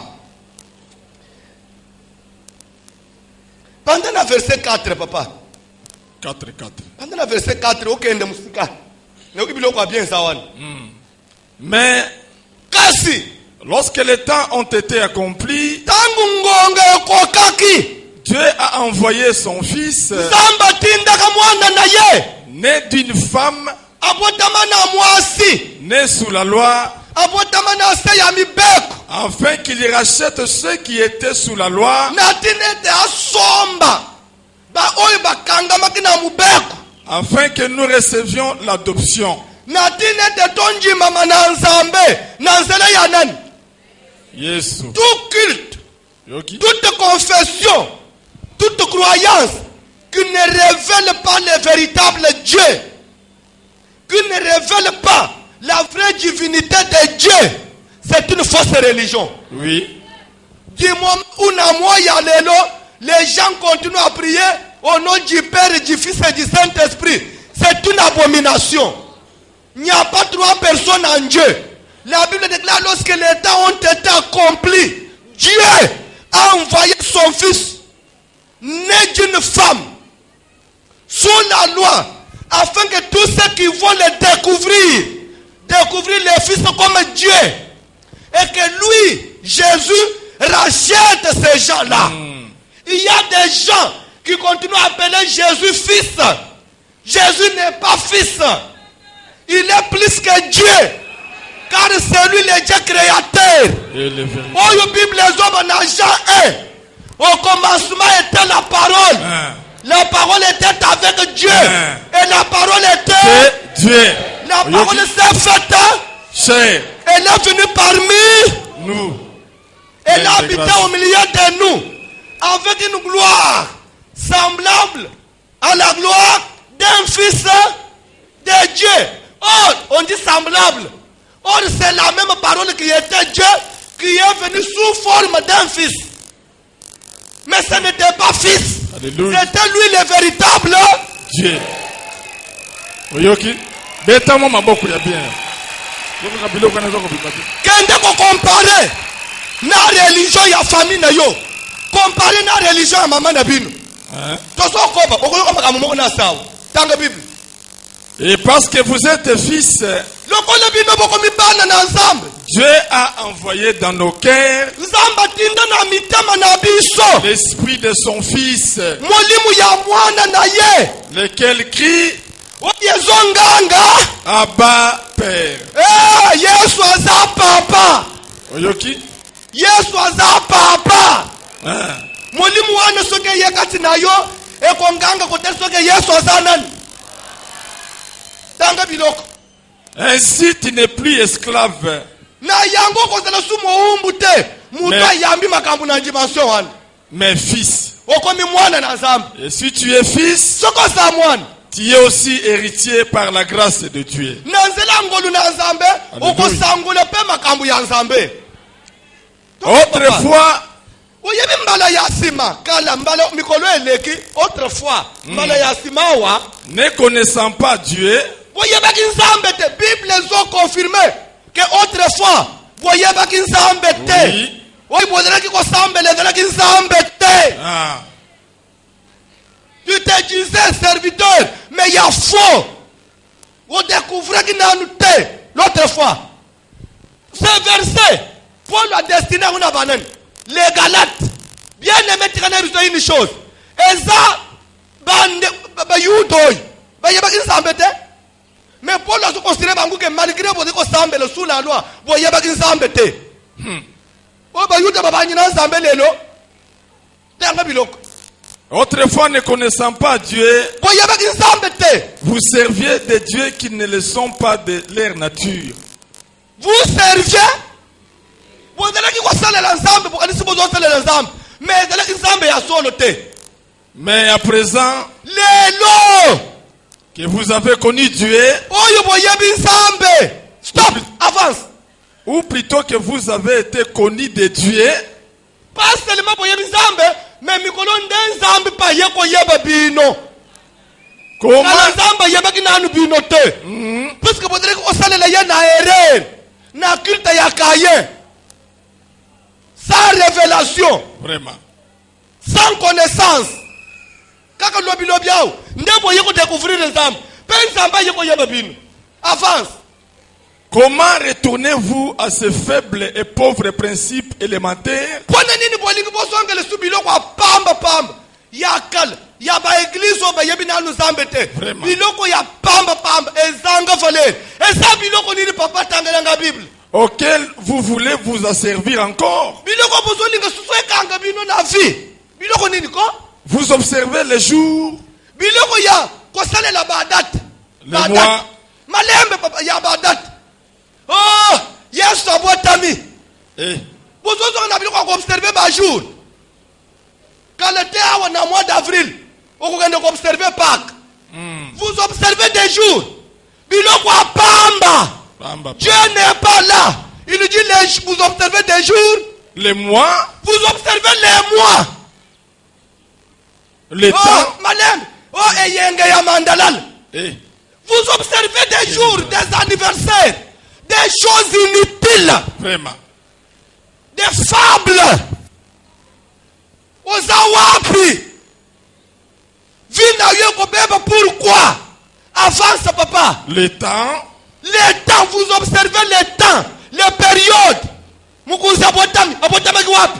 Pendant le verset 4, papa. 4. Pendant le verset 4, ok, on a bien ça. Mais Kasi. Lorsque les temps ont été accomplis, Dieu a envoyé son fils, né d'une femme, né sous la loi, afin qu'il rachète ceux qui étaient sous la loi, afin que nous recevions l'adoption. Yes. Tout culte, toute confession, toute croyance qui ne révèle pas le véritable Dieu, qui ne révèle pas la vraie divinité de Dieu, c'est une fausse religion. Oui. Du moment où les gens continuent à prier au nom du Père, du Fils et du Saint-Esprit. C'est une abomination. Il n'y a pas trois personnes en Dieu. La Bible déclare lorsque les temps ont été accomplis, Dieu a envoyé son fils, né d'une femme, sous la loi, afin que tous ceux qui vont le découvrir le fils comme Dieu, et que lui, Jésus, rachète ces gens-là. Il y a des gens qui continuent à appeler Jésus fils. Jésus n'est pas fils. Il est plus que Dieu. Car c'est lui le Dieu créateur. Oh, la Bible les Jean 1. Au commencement était la parole. La parole était avec Dieu. Et la parole était Dieu. La parole s'est faite. Elle est venue parmi nous. Elle a habité au milieu de nous. Avec une gloire semblable à la gloire d'un fils de Dieu. Or, on dit semblable. Or, c'est la même parole qui était Dieu, qui est venu sous forme d'un fils. Mais ce n'était pas fils. Alléluia. C'était lui le véritable Dieu. Oyoki, betamo maboko ya bien. Kende ko comparer na religion ya famille na yo. Comparer na religion ya maman na bino. Tozo koba, okoyo kama kamumo na sawa. Tanga Bible. Et parce que vous êtes fils, Dieu a envoyé dans nos cœurs l'esprit de son fils, lequel crie Abba Père. Oyoki? Yesu aza papa. Mwalimu wane soke yekati na yo. Eko nganga kote soke Yesu aza nani. Tanga biloko. Ainsi tu n'es plus esclave. Na yango kozala sumo umbute. Muta yambi makambu na dimension wane. Mais fils. Okomi mwana na nzambe. Et si tu es fils, Soko sa mwana. tu es aussi héritier par la grâce de Dieu. Nanzela ngolu na nzambe. Oko sangule pe makambu ya nzambe. Autrefois, Oyebi mbala ya sima. Kala mbala mikolo eleki. Autrefois. Mbala ya sima wa. ne connaissant pas Dieu, Boyebaki nzambe te. Bible zo confirmé. Que autrefois. Boyebaki nzambe te. oui. Oyi bozelaki ko sambele. Zelaki nzambe te. Ah. Tu te disais serviteur, mais il y a faux. Vous découvrez qu'il n'a noté l'autre fois. Ce verset, Paul a destiné à une banane. Les Galates, bien aimé, tu connais une chose. Et ça, mais Paul a considéré que malgré que semble sous la loi, vous voyez pas qu'il semble. Autrefois, ne connaissant pas Dieu, vous serviez des dieux qui ne le sont pas de leur nature. Vous serviez. Vous allez l'ensemble pour aller se poser l'ensemble. Mais vous allez l'ensemble à son noté. Mais à présent, les lots que vous avez connu Dieu, stop, avance. ou plutôt que vous avez été connu de Dieu, Pas seulement pour Yebi Zambe, mais Mikolo Nzambe pa yeko yeba bino. comment, Nzambe yeba kinanu bino te. Parce que vous allez osale la na erreur, na culte ya kaye. Sans révélation, vraiment, sans connaissance. Kaka lobi lobi yao, ndebo yeko découvrir Nzambe. Pensamba yeko yeba bino. Avance. comment retournez-vous à ce faible et pauvre principe élémentaire Pona nini bolingi bosonga le subilo kwa pamba. Ya kal, ya ba église o ba yebina Nzambe te. Vraiment. Biloko ya pamba ezanga fale. Eza biloko nini papa tangela nga Bible. auquel vous voulez vous asservir encore. Biloko bozolinga suswe kanga bino na vie. Biloko nini ko? Vous observez les jours, Biloko ya kosale la badat. les mois, Malembe papa ya badat. Oh, yes abotami. et Bozozo na biloko ko observer ba jour. Kalete awa na mois d'avril. Okokende ko observer Pâques. Vous observez des jours. Biloko a pamba. Bamba. Dieu n'est pas là. Il nous dit vous observez des jours. Les mois, Vous observez les mois. les temps, Oh, madame. Oh, eyenge ya mandalal. et Vous observez des jours, des anniversaires, des choses inutiles, vraiment. des fables. Ozawapi. Vina yoko beba pourquoi? Avance papa. Le temps, Les temps, vous observez les temps, les périodes. Mukuzi abotami kiwapi?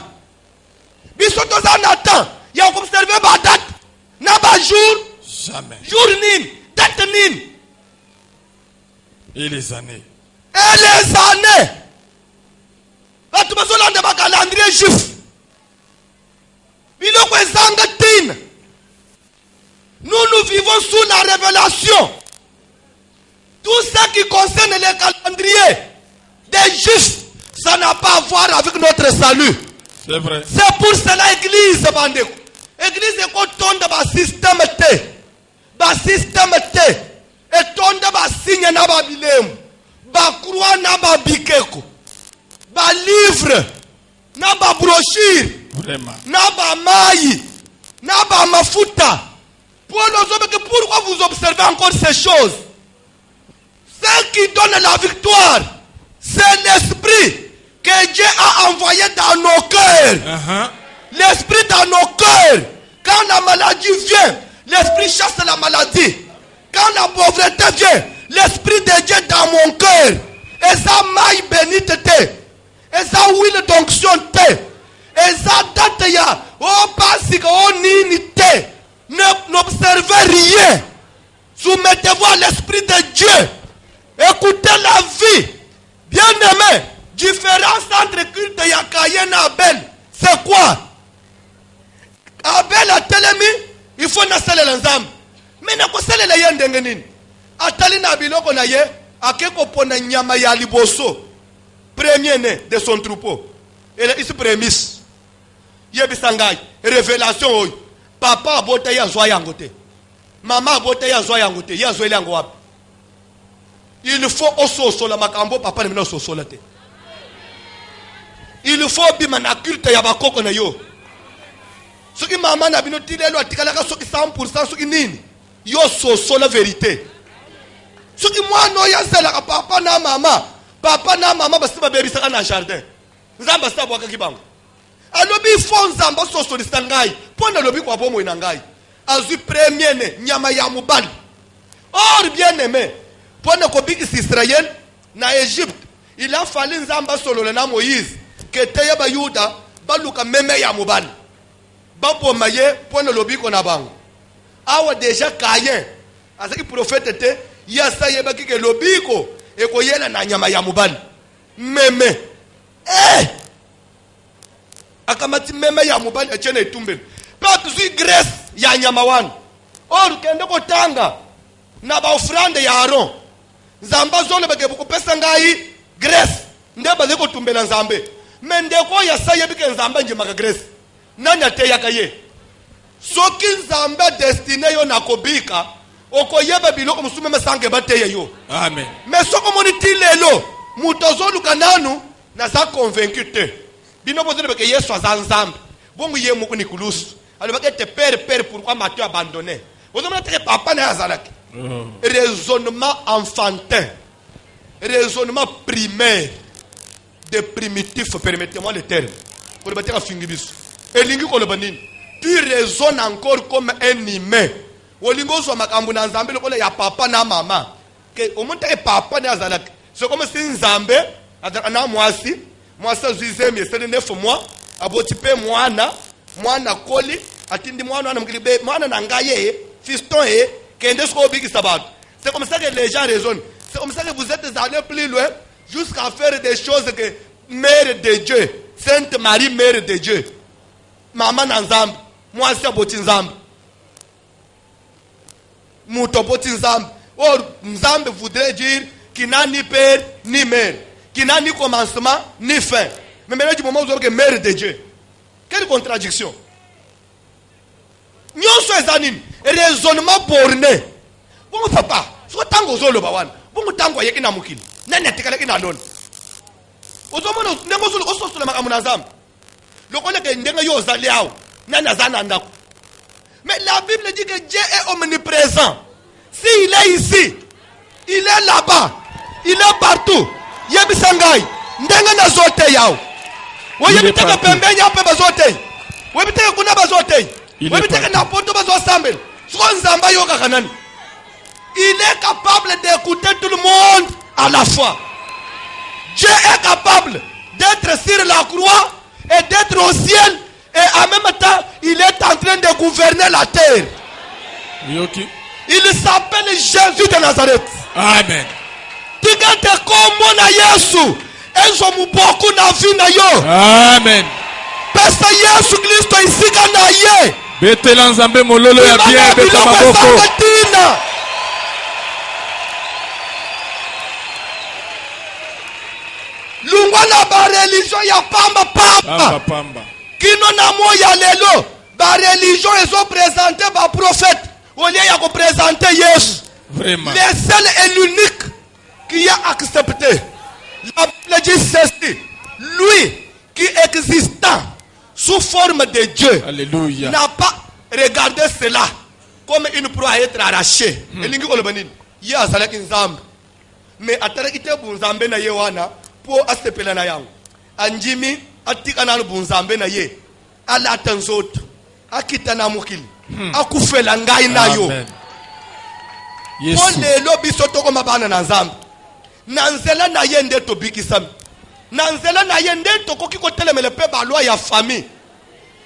Bisoto za na temps. Ya observer ba date. Na ba jour. jamais. Jour nini. Date nini. Et les années. Et les années. Batu bazolanda ba calendrier juif. Biloko ezanga tin. Nous vivons sous la révélation. Tout ce qui concerne les calendriers des juifs, ça n'a pas à voir avec notre salut. C'est vrai. C'est pour cela l'église, bandeko. Église est qu'on tourne dans le système T. Ba système T. Et tourne dans le signe na ba bilemu. Ba croix na ba bikeko. Ba livre. Na ba brochure. Vraiment. Na ba maï. Na ba mafuta. Pourquoi vous observez encore ces choses? Ce qui donne la victoire, c'est l'esprit que Dieu a envoyé dans nos cœurs. L'esprit dans nos cœurs. Quand la maladie vient, l'esprit chasse la maladie. Quand la pauvreté vient, l'esprit de Dieu dans mon cœur. Et ça maille bénite te. Et ça huile d'onction te. Et ça date ya. Oh pasika oh nini te. N'observez rien. Soumettez-vous à l'esprit de Dieu. Écoutez la vie. Bien aimé. Différence entre culte ya Caïn et Abel, c'est quoi? Abel a telemi, il faut na salela nzambe. Mais na ko salela ye ndenge nini? Atali na biloko na ye, akeko pona nyama ya liboso. Premier né de son troupeau. Et ici prémisse. Yebisangai, révélation oy. Papa abote ya zwa yango te. Maman abote ya zwa yango te. Ya zwa yango wapi? Il faut ososo la makambo papa ne mena ososo la te. Il faut bima na culte ya bakoko na yo. Soki maman na bino tilelo atikala ka soki 100% soki nini? Yo soso la vérité. Soki mwana ya zela ka papa na mama basi ba baby saka na jardin. Nzamba sta bwaka kibango. Alobi fo nzamba soso lisangai. Pona lobi kwa bomo ina ngai. Azu premier ne nyama ya mubali. Or bien aimé. Pona ko biki Israël na Égypte. Il a fallu nzamba solo na Moïse. Keteya ba Yuda baluka meme ya mubali. Bapo maye pona lobi ko na bango. Awa déjà Caïn. Azaki prophète te yasa yeba kike lobiko ekoyela na nyama ya mubali. Meme. Akamati meme ya mubali achene itumbeni. Papi zui grace ya nyama wanu. Oru kende ko tanga na ba ofrande ya Aaron. Nzamba zone beke bukupesa ngai grace. Ndeba zeko tumbela nzambe. Mendeko ya saye bike nzamba nje maka grace. Nani ateya kaye? Soki nzambe destiné yo na kobika okoyeba biloko musume mesange bateye yo. Amen. Mais soko moniti lelo mutozo lukananu na za convaincu te. Bino bozele beke Yesu azanzambe. Bongo ye muku ni kulusu. Alobake te père pourquoi m'as-tu abandonné? Vous avez dit papa n'a azalaki. Raisonnement enfantin. Raisonnement primaire de primitif, permettez-moi le terme. Pour le battre à Fingibus. Et lingu kolobanini. Tu raisonnes encore comme un humain. Olingo so makambu na nzambe lokole ya papa na mama. Que au moins papa na azalaki. C'est comme si nzambe na mwasi zuizemi c'est 9 mois abotipe mwana koli atindi mwana na mkilibe mwana na ngaye fiston kende sko bigi sabato. C'est comme ça que les gens raisonnent. C'est comme ça que vous êtes allés plus loin jusqu'à faire des choses que Mère de Dieu, Sainte Marie Mère de Dieu. Maman na nzambe, mwasi aboti nzambe. Muto boti nzambe. Or nzambe voudrait dire qu'il n'a ni père ni mère, qu'il n'a ni commencement ni fin. Mais maintenant du moment où vous avez que Mère de Dieu. Quelle contradiction. Nyonso ezanini raisonnement borné. Bongo papa, so tango zolo bawana. Bongo tango yeki na mukili. Nani atikala kina lona. Ozomona nengo zolo ososo la makamuna nzambe. Lokole ke ndenga yo zali awo. Nani azana ndako. Mais la Bible dit que Dieu est omniprésent. S'il est ici, il est là-bas, il est partout. Yebisangai, ndenga na zote yao. Wayebitaka pembeni hapo bazote. Wayebitaka kuna bazote. Wayebitaka na poto bazosambel. Nzamba yoka kanani. Il est capable d'écouter tout le monde à la fois. Dieu est capable d'être sur la croix et d'être au ciel. Et en même temps, il est en train de gouverner la terre. Il s'appelle Jésus de Nazareth. Amen. Tigante komo na Yesu. Enzo muboku na vina yo. Amen. Pesa Yesu Kristo isika na ye. Betela nzambe mololo ya bien beta maboko. Lungwa na ba religion ya pamba. Kino na moya lelo ba religion ezo présenter ba prophète au lieu ya ko présenter Yesu. Vraiment. Le seul et l'unique qui a accepté. La Bible dit ceci. Lui qui existant sous forme de Dieu. Alléluia. N'a pas regardé cela comme une proie à être arrachée. Elingi ko lobanini. Ya azalaki nzambe. Mais ataraki te bunzambe na yewana po asepela na yango. Anjimi atika na bunzambe na ye. Ala atanzoto. Akita na mukili. Akufela ngai na yo. Amen. Yesu. Pone lo biso toko mabana na nzambe. Na nzela na ye nde to bikisami. Na nzela na ye nde to koki ko telemela pe ba loi ya famille.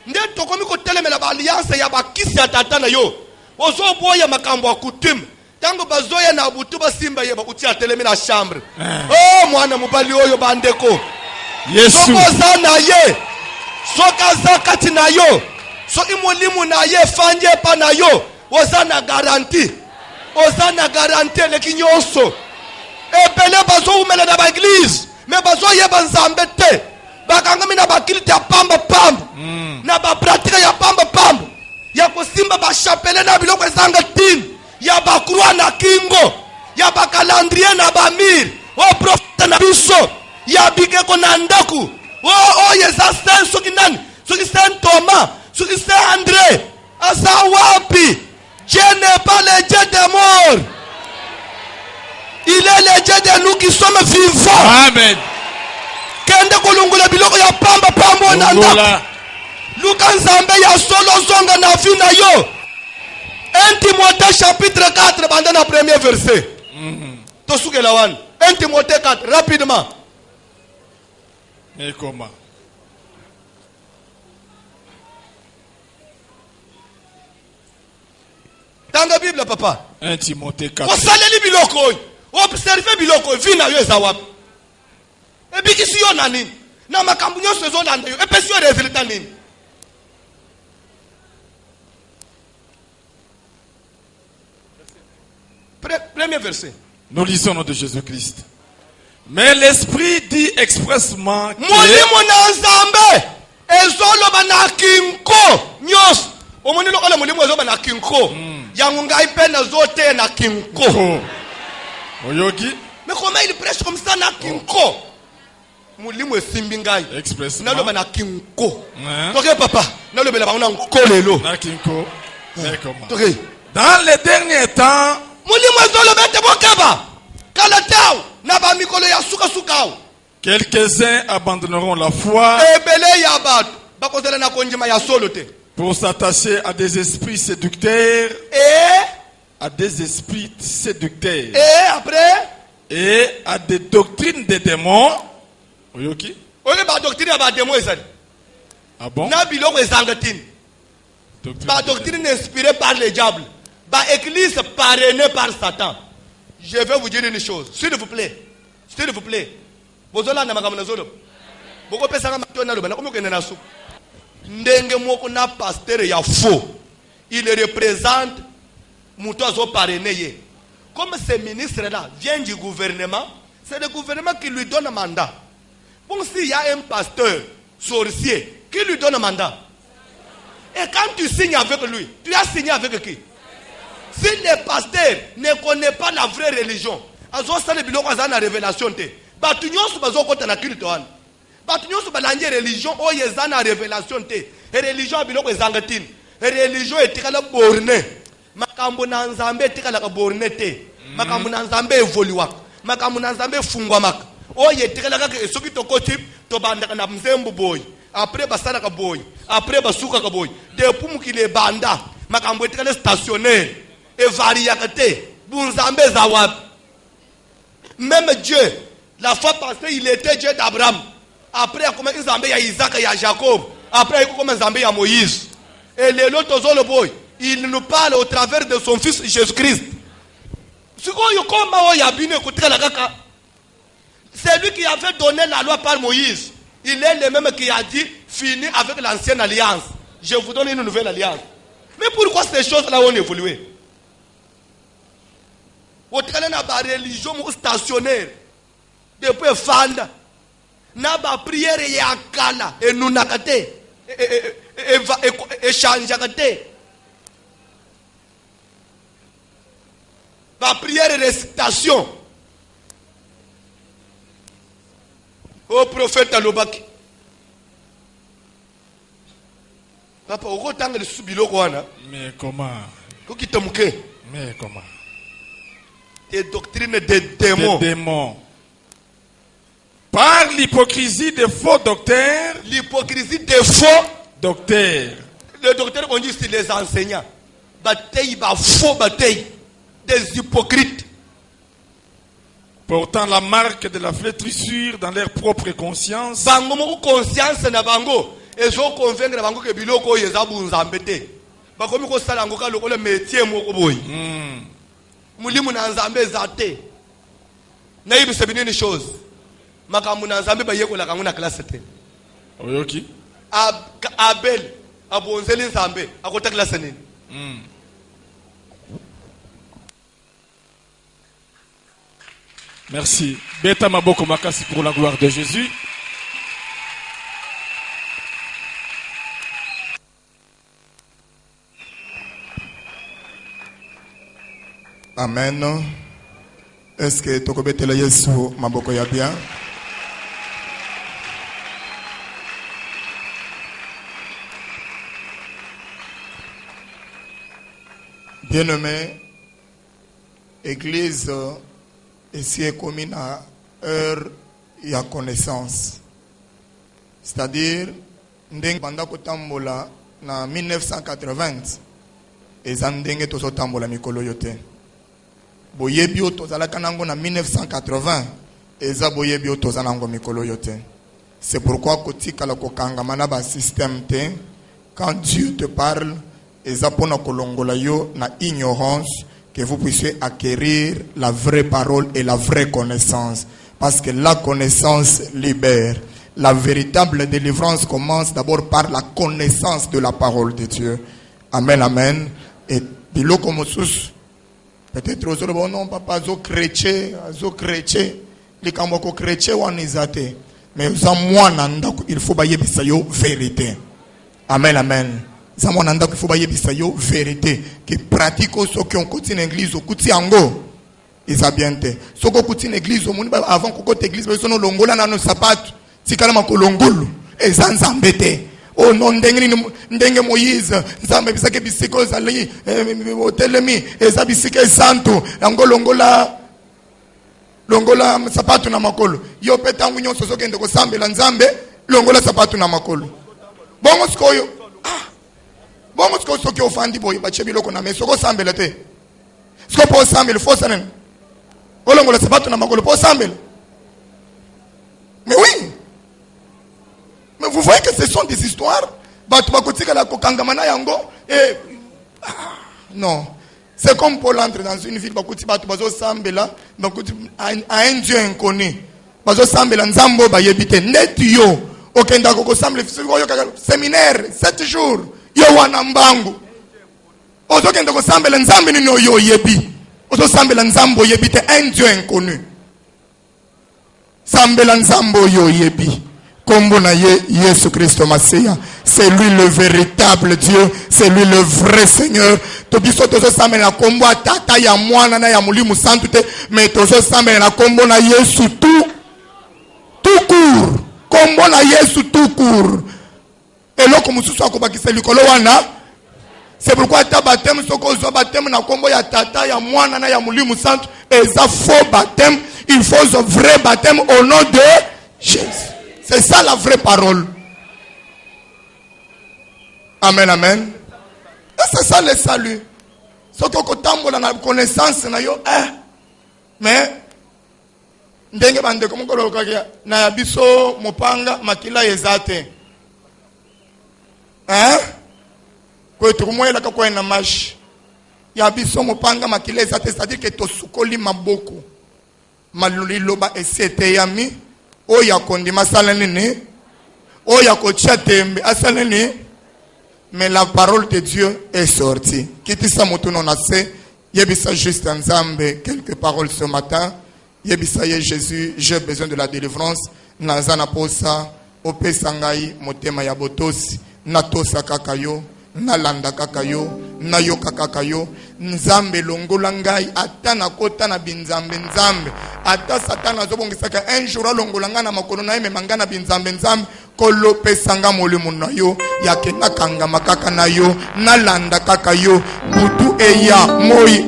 Nde to komi ko telemela ba alliance ya ba kisi ya tata na yo. Ozo boya makambo ya coutume. Tango bazoya na butu ba simba ye ba uti atelemela chambre. Oh mwana mubali oyo bandeko. Yesu. Soko za na ye. Soka za kati na yo. So imulimu na ye fanje pa na yo. Oza na garanti. Oza na garanti le kinyoso. Ebele bazo umele na ba église. Me bazo ye banzambe te. Bakanga mina bakilite ya pamba pamba. Na ba pratique ya pamba pamba. Ya kusimba ba chapelle na biloko ezanga tin. Ya ba croix na kingo. Ya ba calendrier na ba mir. O prophète na biso. Ya bigeko na ndaku. O yesa saint soki nani? Soki saint Thomas, soki saint André. Asa wapi? Dieu n'est pas le Dieu des morts. Il est le Dieu de nous qui sommes vivants. Amen. Kende kulungula biloko ya pamba pamba na ndaku. Luka nzambe ya solo zonga na vie na yo. 1 Timothée chapitre 4 banda na premier verset. Tosuke la wan. 1 Timothée 4 rapidement. Mais comment? Tanga Bible papa. 1 Timothée 4. Osaleli biloko. Observe biloko vie na yo ezawapi. Ebikisi yo nani? Na makambu nyonso ezolanda yo. Epesi yo resultat nini? Premier verset. Nous lisons au nom de Jésus-Christ. Mais l'Esprit dit expressement que Molimo na nzambe ezoloba na kinko nyos. Omoni lokola molimo ezoloba na kinko. Yango ngai pe na zote na kinko. Oyoki Mais comment il prêche comme ça na kinko? Molimo esimbi ngai. expressement Naloba na kinko. Hein? Toke papa, nalobela bango na nkolelo. Nakinko. Mais comment? Toke. Dans les derniers temps, Molimo ezoloba te bokaba. Kalatao na ba mikolo ya suka sukao. quelques-uns abandonneront la foi Ebele ya bato. Bakozela na konjima ya solo te. pour s'attacher à des esprits séducteurs, à des esprits séducteurs Et après, et à des doctrines des démons. Oyoki? oye ba doctrine ba demo ezali. Ah bon? Na biloko ezangatine. Doctrine Ba des doctrine inspirée par le diable. Ba église parrainée par Satan. Je vais vous dire une chose, s'il vous plaît. S'il vous plaît. Bozola na makambo na zolo. Boko pesa ngama to na loba na komo kene na su. Ndenge moko na pasteur ya faux. Il représente muto azo parrainé ye. Comme ce ministre là vient du gouvernement, c'est le gouvernement qui lui donne un mandat. Bon, s'il y a un pasteur sorcier qui lui donne un mandat, et quand tu signes avec lui, tu as signé avec qui? Si le pasteur ne connaît pas la vraie religion, azo sale biloko za na révélation te. Batu nyonso bazo kota na culte wana. Batu nyonso balandi religion oyo eza na révélation te. Religion biloko ezangatine. Religion etikala borne. Makambo na nzambe etikala ka borne te. Makambo na nzambe evoluwa. Makambo na nzambe fungwamaka. Oyo etikala ka soki tokoti to bandaka na mzembo boy. Après basala ka boy. Après basuka ka boy. Depuis mukile banda. Makambo etikala stationnaire. Et variété. Bunzambe zawab. Même Dieu, la fois passée, il était Dieu d'Abraham. Après, il a commencé Zambé, il y a Isaac, il y a Jacob. Après, il a commencé Zambé, il y a Moïse. Et les autres, boy, il nous parle au travers de son fils Jésus-Christ. C'est lui qui avait donné la loi par Moïse. Il est le même qui a dit, fini avec l'ancienne alliance. Je vous donne une nouvelle alliance. Mais pourquoi ces choses-là ont évolué? Au travers de la religion stationnaire, depuis Fanda, na ba prière ya kala, et nous nakate, et changeakate. Ba prière et récitation. Au prophète Alobaki. Papa, au rotang le subilo kwana. Mais comment? Kokitomke. Mais comment? Des doctrines des démons. Des démons. Par l'hypocrisie des faux docteurs. L'hypocrisie des faux docteurs. Les docteurs, on dit c'est les enseignants. Bataille, faux bataille. Des hypocrites. Portant la marque de la flétrissure dans leur propre conscience. Bango moko conscience na bango. Et so convaincre bango que biloko yeza bunzambete. Bakomi ko sala ngo ka lokole métier moko boy. Mulimu na nzambe zate. Na yibi sebini chose. makamuna nzambe ba yekola kangu na classe te. Oyoki. Abel abonzeli nzambe akota classe nini? Merci. Beta maboko makasi pour la gloire de Jésus. Amen. Est-ce que tokobetela Yesu maboko ya bien? Bien-aimé, Église ici est commune à heure et à connaissance. C'est-à-dire, ndenge banda kotambola na 1980 eza ndenge tozotambola mikolo yote. Boyebi o tozalaka nango na 1980 eza boyebi o tozanango mikolo yote. C'est pourquoi kotikala kokangama na ba système te. Quand Dieu te parle, eza pona kolongola yo na ignorance, que vous puissiez acquérir la vraie parole et la vraie connaissance. Parce que la connaissance libère. La véritable délivrance commence d'abord par la connaissance de la parole de Dieu. Amen, amen. Et biloko mosusu peut-être aux autres, non papa zo chrétien, les kamboko chrétien wanizate. Mais za mwana ndako il faut baye bisayo vérité. Amen, amen. Za mwana ndako il faut baye bisayo vérité. Qui pratique ce qui on continue l'église au kuti ango. Ils a bien te. Ce qu'on continue l'église au monde avant qu'on côté église, ils sont longola na no sapato. Tikala makolongolo. Et zanzambete. Oh non, ndenge Moïse, nzambe bisake bisiko zali, otelemi, eza bisike santo, longola sapatu na makolo. Yo peta ngunyo soso kende ko sambela nzambe, longola sapatu na makolo. Bongo skoyo. Bongo skoyo soki ofandi boy, bache biloko na meso ko sambela te. Sko po sambela fo sanen. Longola sapatu na makolo po sambela. Mais oui. Mais vous voyez que ce sont des histoires. Non. C'est comme Paul entre dans une ville. À un Dieu inconnu. Séminaire, 7 jours. Yo wanambangu. Ozo kende ko sambela nzambe ni yo yebi. Ozo sambela nzambo yebi te un Dieu inconnu. Sambela nzambo yo yebi. Jésus Christ Masia, c'est lui le véritable Dieu, c'est lui le vrai Seigneur. Tobiso tozo samela na kombo tata ya mwana na ya mulimu santu te, mais tozo samela na kombo na Yesu tout court. Kombo na Yesu tout court. Et loko mususu akobakisa likolo wana. C'est pourquoi ta baptême soko zo baptême na kombo ya tata ya mwana na ya mulimu santu, eza faux baptême, il faut un vrai baptême au nom de Jésus. C'est ça la vraie parole. Amen, amen. Et c'est ça le salut. Ce que tu as la connaissance, mais ndenge bande comme na yabiso mopanga makila ezate. Ko tukumwela ka kwa na mash. Yabiso mopanga makila ezate, c'est-à-dire que to sukoli maboko. Maluliloba esete yami. Oya kondima salenini, oya kocha tembe asalenini, mais la parole de Dieu est sortie. Kitisa moto non assez, yebisa juste nzambe quelques paroles ce matin. Yebisa ye Jésus, j'ai besoin de la délivrance. Nazana posa, opesa ngai motema ya botosi, natosa kakayo, nalanda kakayo, nayoka kakayo, nzambe longola ngai ata na kota na binzambe nzambe. Ata satana zobongisaka un jour longola nga na makolo na yeme mangana binzambe nzambe kolo pesanga molimo na yo yake nakanga makaka na yo nalanda kaka yo butu eya moi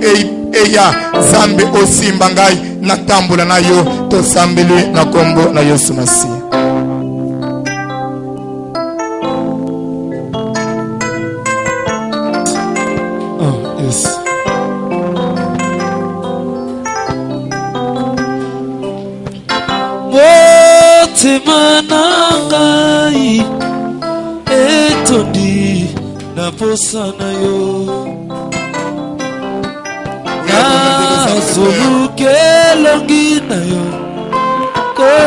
eya zambe osimba ngai natambola na yo tosambeli na kombo na Yesu Masiya. Oh, yes. Temanangai etondi na posa na yo nazolukelongi na yo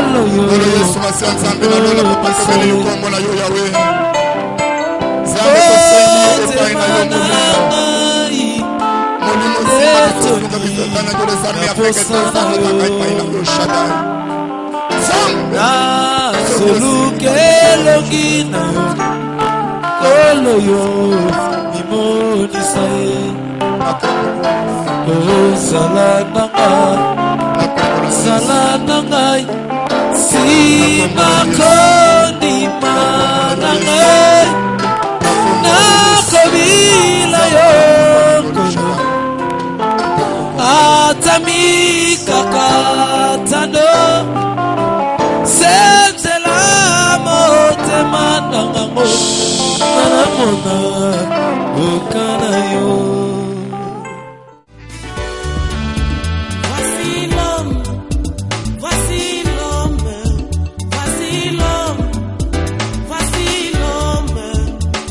Ngolo Yesu masi nzambe na lola kopaseli kombo na yo Yahweh. Nzambe tosengi epai na yo molimo nsima tosunga bisatana kole zami Afrika tozanga kaka epai na yo Shaddai. Solukeloki na yo kolo yo mimonisa ye zala na ngai simakondima na ngai nakobila yo atamikaka tando senzela motema nangango nanamona okana yo.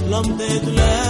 L'homme des douleurs.